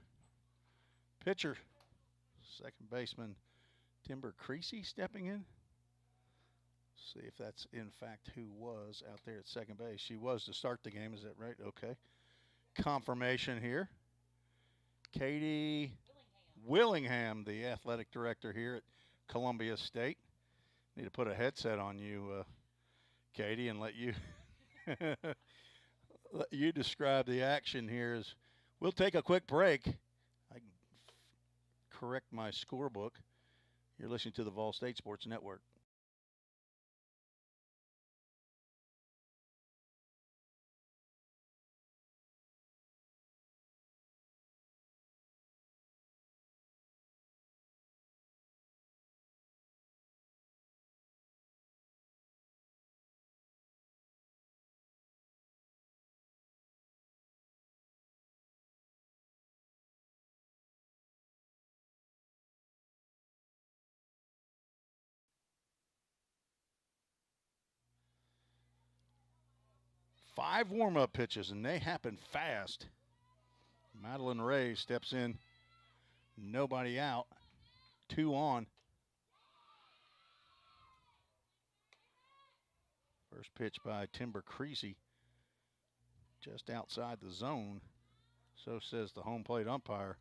pitcher. Second baseman Timber Creasy stepping in. See if that's in fact who was out there at second base. She was to start the game, is that right? Okay. Confirmation here. Katie Willingham, the athletic director here at Columbia State. Need to put a headset on you, Katie, and let you let you describe the action here. As we'll take a quick break. I can correct my scorebook. You're listening to the Vol State Sports Network. Five warm-up pitches, and they happen fast. Madeline Ray steps in. Nobody out. 2 on. First pitch by Timber Creasy. Just outside the zone. So says the home plate umpire.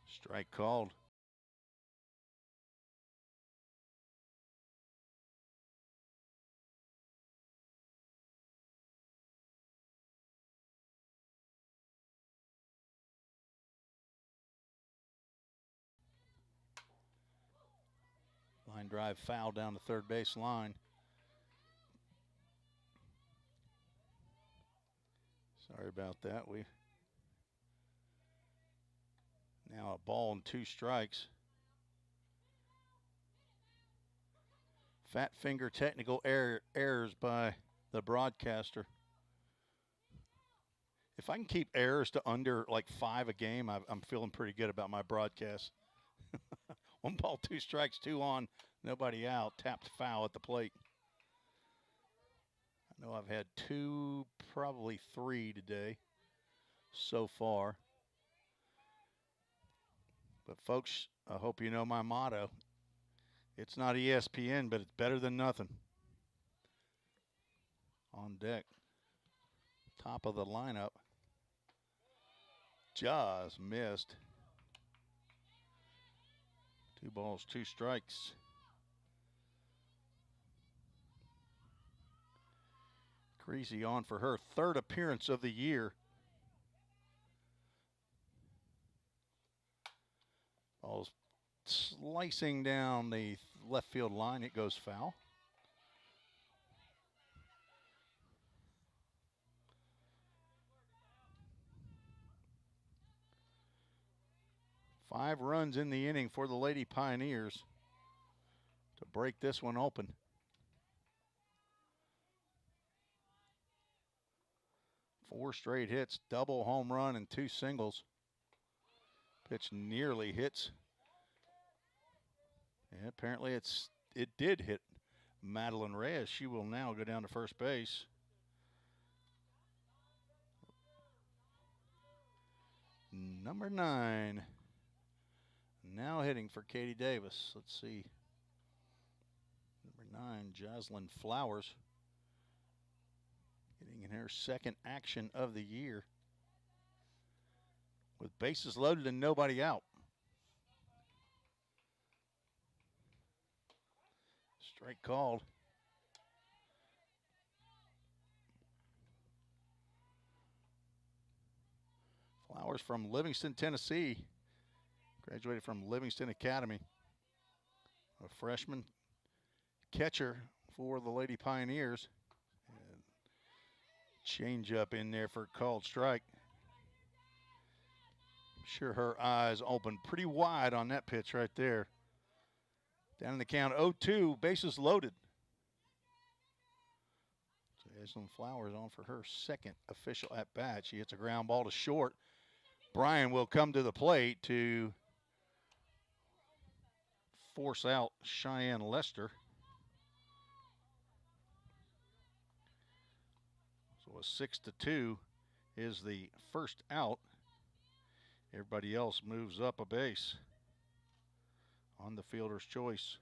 Strike called. Line drive foul down the third base line. Sorry about that. Now a ball and 2 strikes. Fat finger technical errors by the broadcaster. If I can keep errors to under like 5 a game, I'm feeling pretty good about my broadcast. 1 ball, 2 strikes, 2 on, nobody out. Tapped foul at the plate. I know I've had 2, probably 3 today so far. But folks, I hope you know my motto. It's not ESPN, but it's better than nothing. On deck. Top of the lineup. Just missed. 2 balls, 2 strikes. Creasy on for her 3rd appearance of the year. Ball's slicing down the left field line. It goes foul. Five runs in the inning for the Lady Pioneers to break this one open. Four straight hits, double home run and 2 singles. Pitch nearly hits. And apparently it did hit Madeline Reyes. She will now go down to first base. Number 9. Now hitting for Katie Davis. Let's see. Number 9, Jocelyn Flowers. Getting in her 2nd action of the year. With bases loaded and nobody out. Strike called. Flowers from Livingston, Tennessee. Graduated from Livingston Academy. A freshman catcher for the Lady Pioneers. And change up in there for a called strike. I'm sure her eyes opened pretty wide on that pitch right there. Down in the count, 0-2, bases loaded. So Jocelyn Flowers on for her 2nd official at bat. She hits a ground ball to short. Bryan will come to the plate to force out Cheyenne Lester. So a 6-2 is the first out. Everybody else moves up a base on the fielder's choice.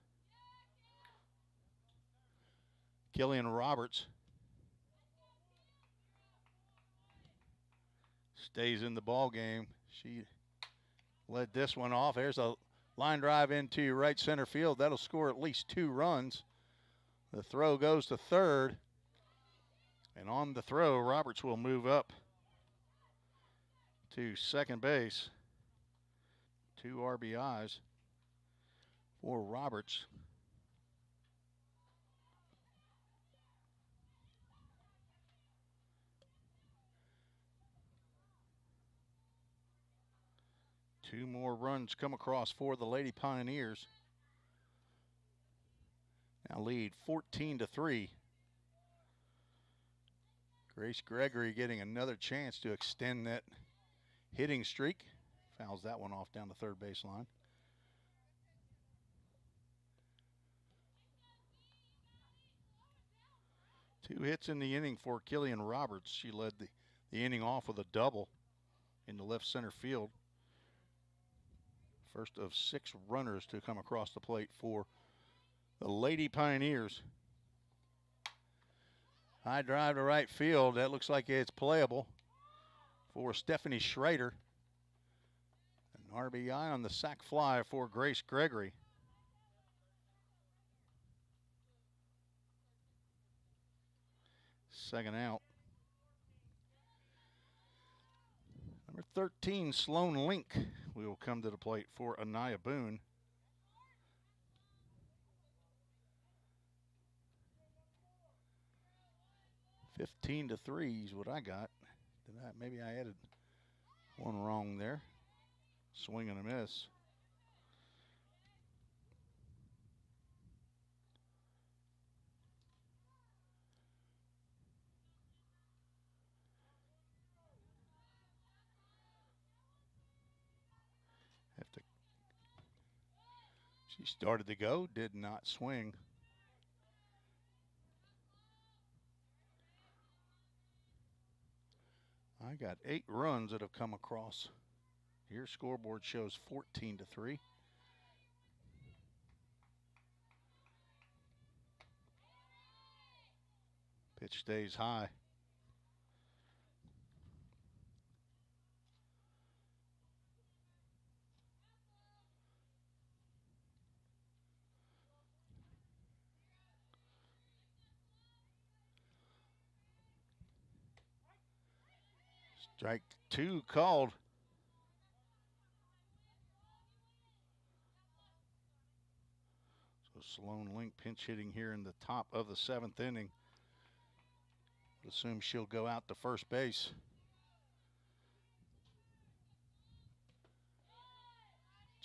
Killian Roberts stays in the ball game. She led this one off. There's a line drive into right center field. That'll score at least 2 runs. The throw goes to third. And on the throw, Roberts will move up to second base. 2 RBIs for Roberts. Two more runs come across for the Lady Pioneers. Now lead 14-3. Grace Gregory getting another chance to extend that hitting streak. Fouls that one off down the third baseline. Two hits in the inning for Killian Roberts. She led the inning off with a double in the left center field. First of 6 runners to come across the plate for the Lady Pioneers. High drive to right field. That looks like it's playable for Stephanie Schrader. An RBI on the sac fly for Grace Gregory. Second out. Number 13, Sloan Link, will come to the plate for Anaya Boone. 15-3 is what I got. Maybe I added one wrong there. Swing and a miss. She started to go, did not swing. I got 8 runs that have come across. Your scoreboard shows 14-3. Pitch stays high. Strike 2 called. So Sloan Link pinch hitting here in the top of the 7th inning. Would assume she'll go out to first base.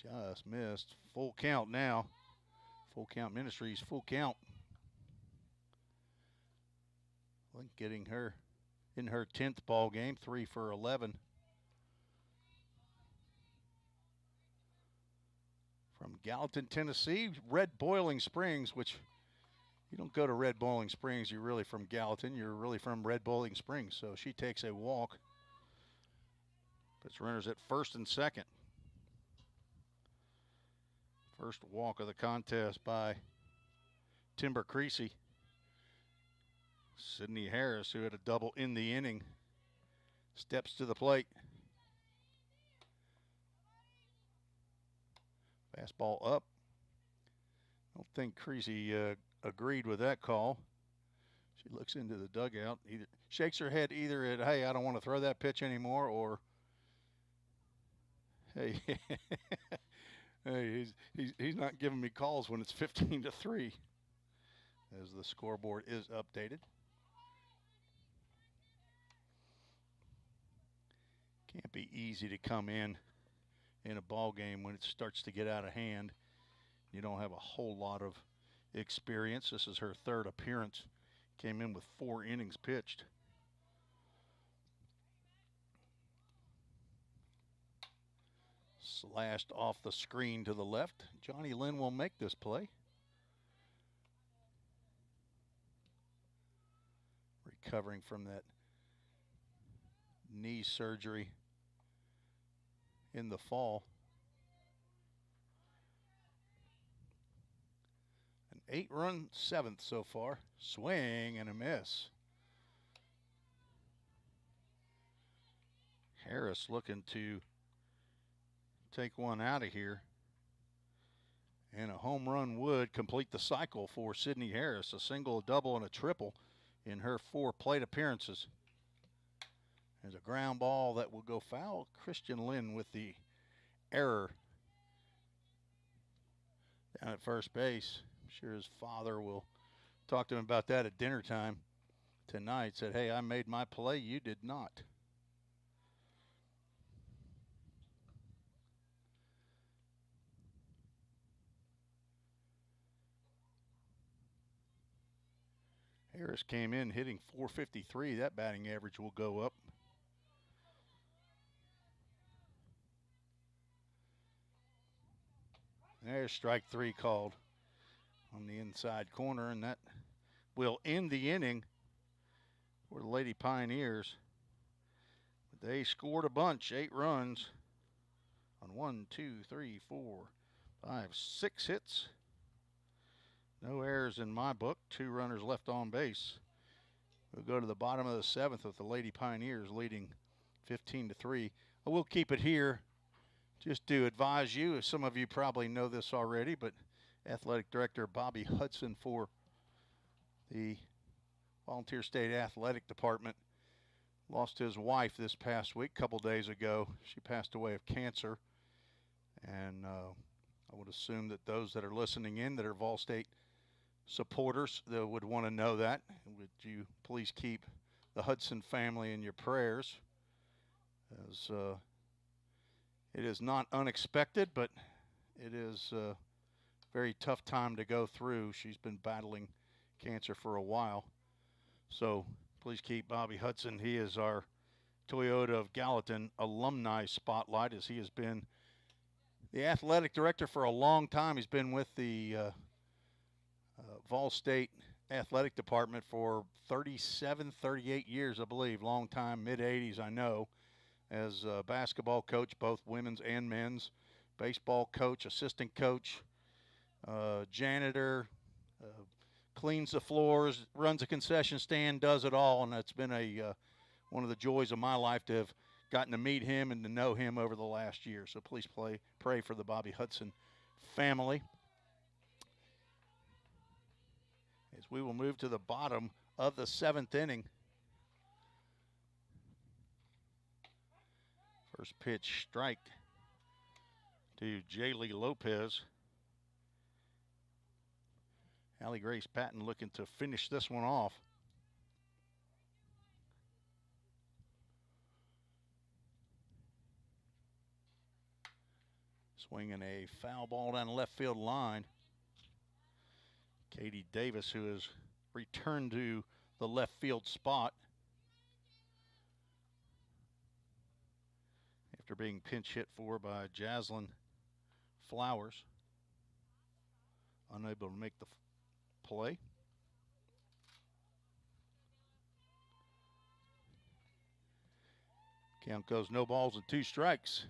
Just missed. Full count now. Full Count Ministries, full count. Link getting her in her 10th ball game, 3 for 11. From Gallatin, Tennessee, Red Boiling Springs, which you don't go to Red Boiling Springs, you're really from Gallatin, you're really from Red Boiling Springs. So she takes a walk. Puts runners at first and second. First walk of the contest by Timber Creasy. Sydney Harris, who had a double in the inning, steps to the plate. Fastball up. I don't think Creasy agreed with that call. She looks into the dugout, either shakes her head either at, hey, I don't want to throw that pitch anymore, or, hey, hey, he's not giving me calls when it's 15-3, as the scoreboard is updated. Can't be easy to come in a ball game when it starts to get out of hand. You don't have a whole lot of experience. This is her 3rd appearance. Came in with 4 innings pitched. Slashed off the screen to the left. Johnny Lynn will make this play. Recovering from that knee surgery in the fall. An 8-run 7th so far. Swing and a miss. Harris looking to take one out of here. And a home run would complete the cycle for Sydney Harris. A single, a double, and a triple in her 4 plate appearances. There's a ground ball that will go foul. Christian Lynn with the error down at first base. I'm sure his father will talk to him about that at dinner time tonight. Said, hey, I made my play. You did not. Harris came in hitting .453. That batting average will go up. There's strike 3 called on the inside corner, and that will end the inning for the Lady Pioneers. They scored a bunch, 8 runs on 1, 2, 3, 4, 5, 6 hits. No errors in my book. 2 runners left on base. We'll go to the bottom of the 7th with the Lady Pioneers leading 15-3. I will keep it here just to advise you, as some of you probably know this already, but Athletic Director Bobby Hudson for the Volunteer State Athletic Department lost his wife this past week, a couple days ago. She passed away of cancer, and I would assume that those that are listening in that are Vol State supporters that would want to know that. Would you please keep the Hudson family in your prayers, as it is not unexpected, but it is a very tough time to go through. She's been battling cancer for a while. So please keep Bobby Hudson. He is our Toyota of Gallatin alumni spotlight, as he has been the athletic director for a long time. He's been with the Vol State athletic department for 37, 38 years, I believe. Long time, mid-'80s, I know, as a basketball coach, both women's and men's, baseball coach, assistant coach, janitor, cleans the floors, runs a concession stand, does it all, and it's been one of the joys of my life to have gotten to meet him and to know him over the last year. So please pray for the Bobby Hudson family. As we will move to the bottom of the 7th inning. First pitch strike to Jaylee Lopez. Allie Grace Patton looking to finish this one off. Swinging a foul ball down the left field line. Katie Davis, who has returned to the left field spot after being pinch hit for by Jaslyn Flowers. Unable to make the play. Count goes no balls and 2 strikes.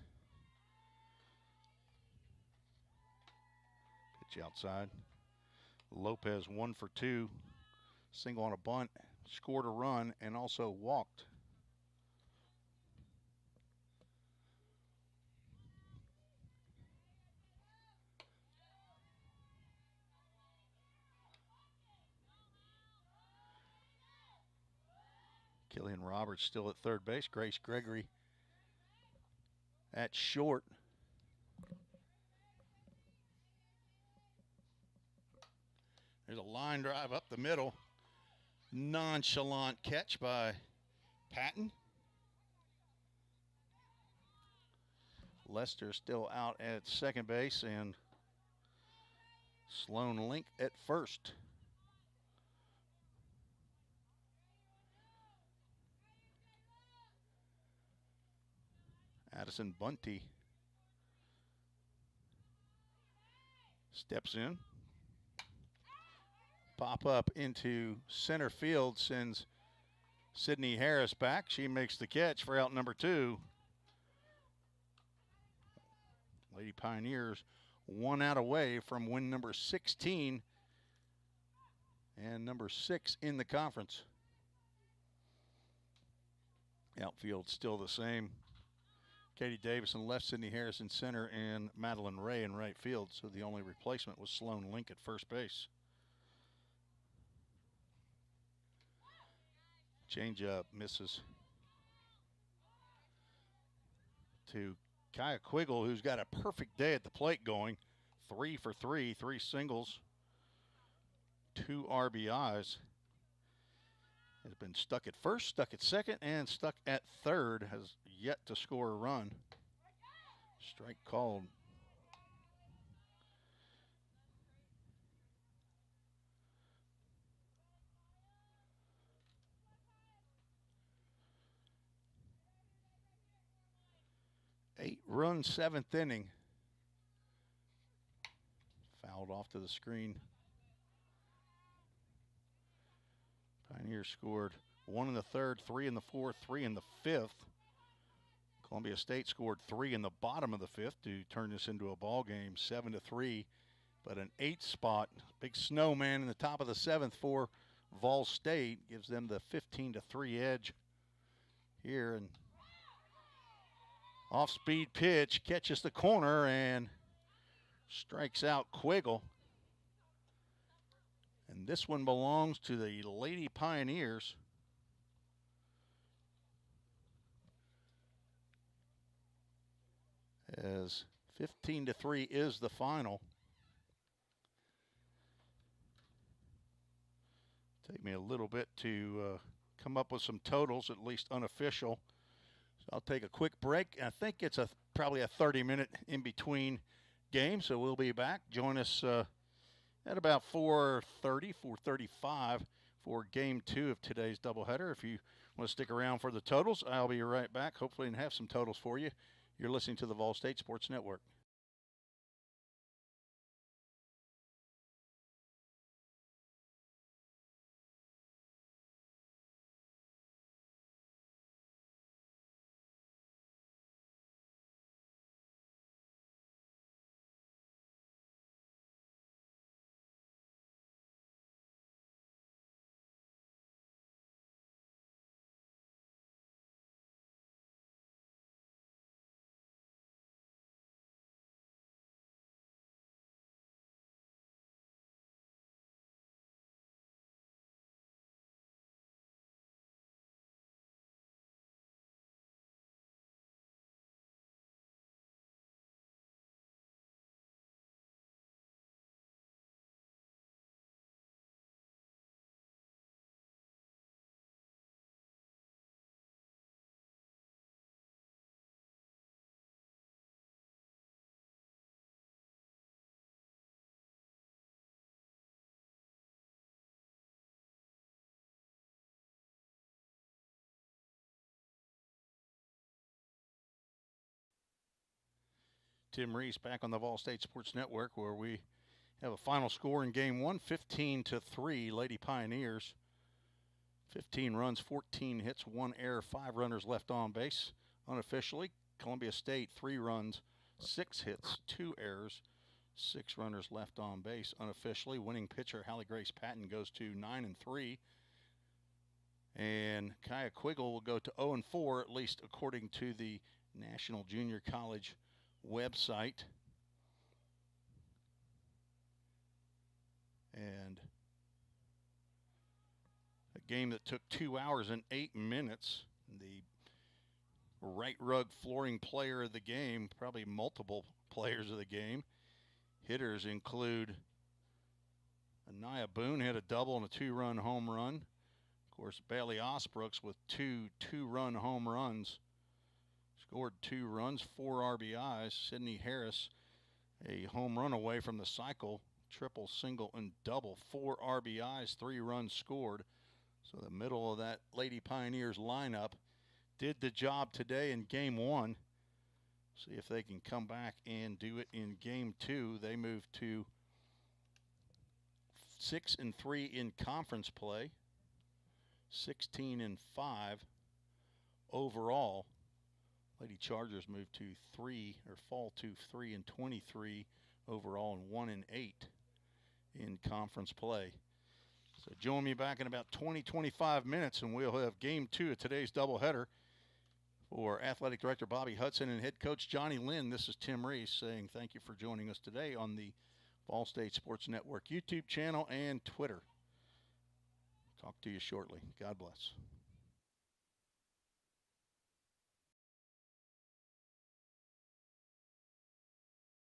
Pitch outside. Lopez 1 for 2. Single on a bunt. Scored a run and also walked. Killian Roberts still at third base. Grace Gregory at short. There's a line drive up the middle. Nonchalant catch by Patton. Lester still out at second base and Sloan Link at first. Addison Bunty steps in. Pop up into center field, sends Sydney Harris back. She makes the catch for out number 2. Lady Pioneers 1 out away from win number 16 and number 6 in the conference. Outfield still the same. Katie Davis in left, Sydney Harris in center, and Madeline Ray in right field. So the only replacement was Sloan Link at first base. Changeup misses to Kaya Quiggle, who's got a perfect day at the plate going. 3 for 3, 3 singles, 2 RBIs. Has been stuck at first, stuck at second, and stuck at third. Has yet to score a run. Strike called. Eight-run 7th inning. Fouled off to the screen. Pioneers scored 1 in the 3rd, 3 in the 4th, 3 in the 5th. Columbia State scored 3 in the bottom of the 5th to turn this into a ball game, 7-3. But an 8th spot, big snowman in the top of the 7th for Vol State, gives them the 15-3 edge here. And off-speed pitch catches the corner and strikes out Quiggle. And this one belongs to the Lady Pioneers. As 15-3 is the final. Take me a little bit to come up with some totals, at least unofficial. So I'll take a quick break. I think it's probably a 30-minute in between game, so we'll be back. Join us at about 4:30, 4:35 for Game 2 of today's doubleheader. If you want to stick around for the totals, I'll be right back, hopefully, and have some totals for you. You're listening to the Vol State Sports Network. Tim Reese back on the Vol State Sports Network, where we have a final score in Game 1, 15-3, Lady Pioneers. 15 runs, 14 hits, 1 error, 5 runners left on base. Unofficially, Columbia State, 3 runs, 6 hits, 2 errors, 6 runners left on base. Unofficially, winning pitcher Hallie Grace Patton goes to 9-3. And Kaya Quiggle will go to 0-4, at least according to the National Junior College website. And a game that took 2 hours and 8 minutes. The right rug flooring player of the game, probably multiple players of the game. Hitters include Anaya Boone, hit a double and a 2-run home run. Of course, Bailey Osbrooks with 2 2-run home runs. Scored 2 runs, 4 RBIs. Sydney Harris, a home run away from the cycle. Triple, single, and double. 4 RBIs, 3 runs scored. So the middle of that Lady Pioneers lineup did the job today in Game 1. See if they can come back and do it in Game 2. They move to 6-3 in conference play. 16-5 overall. Lady Chargers move to fall to 3-23 overall and 1-8 in conference play. So join me back in about 20-25 minutes, and we'll have Game 2 of today's doubleheader. For Athletic Director Bobby Hudson and Head Coach Johnny Lynn, this is Tim Reese saying thank you for joining us today on the Vol State Sports Network YouTube channel and Twitter. Talk to you shortly. God bless.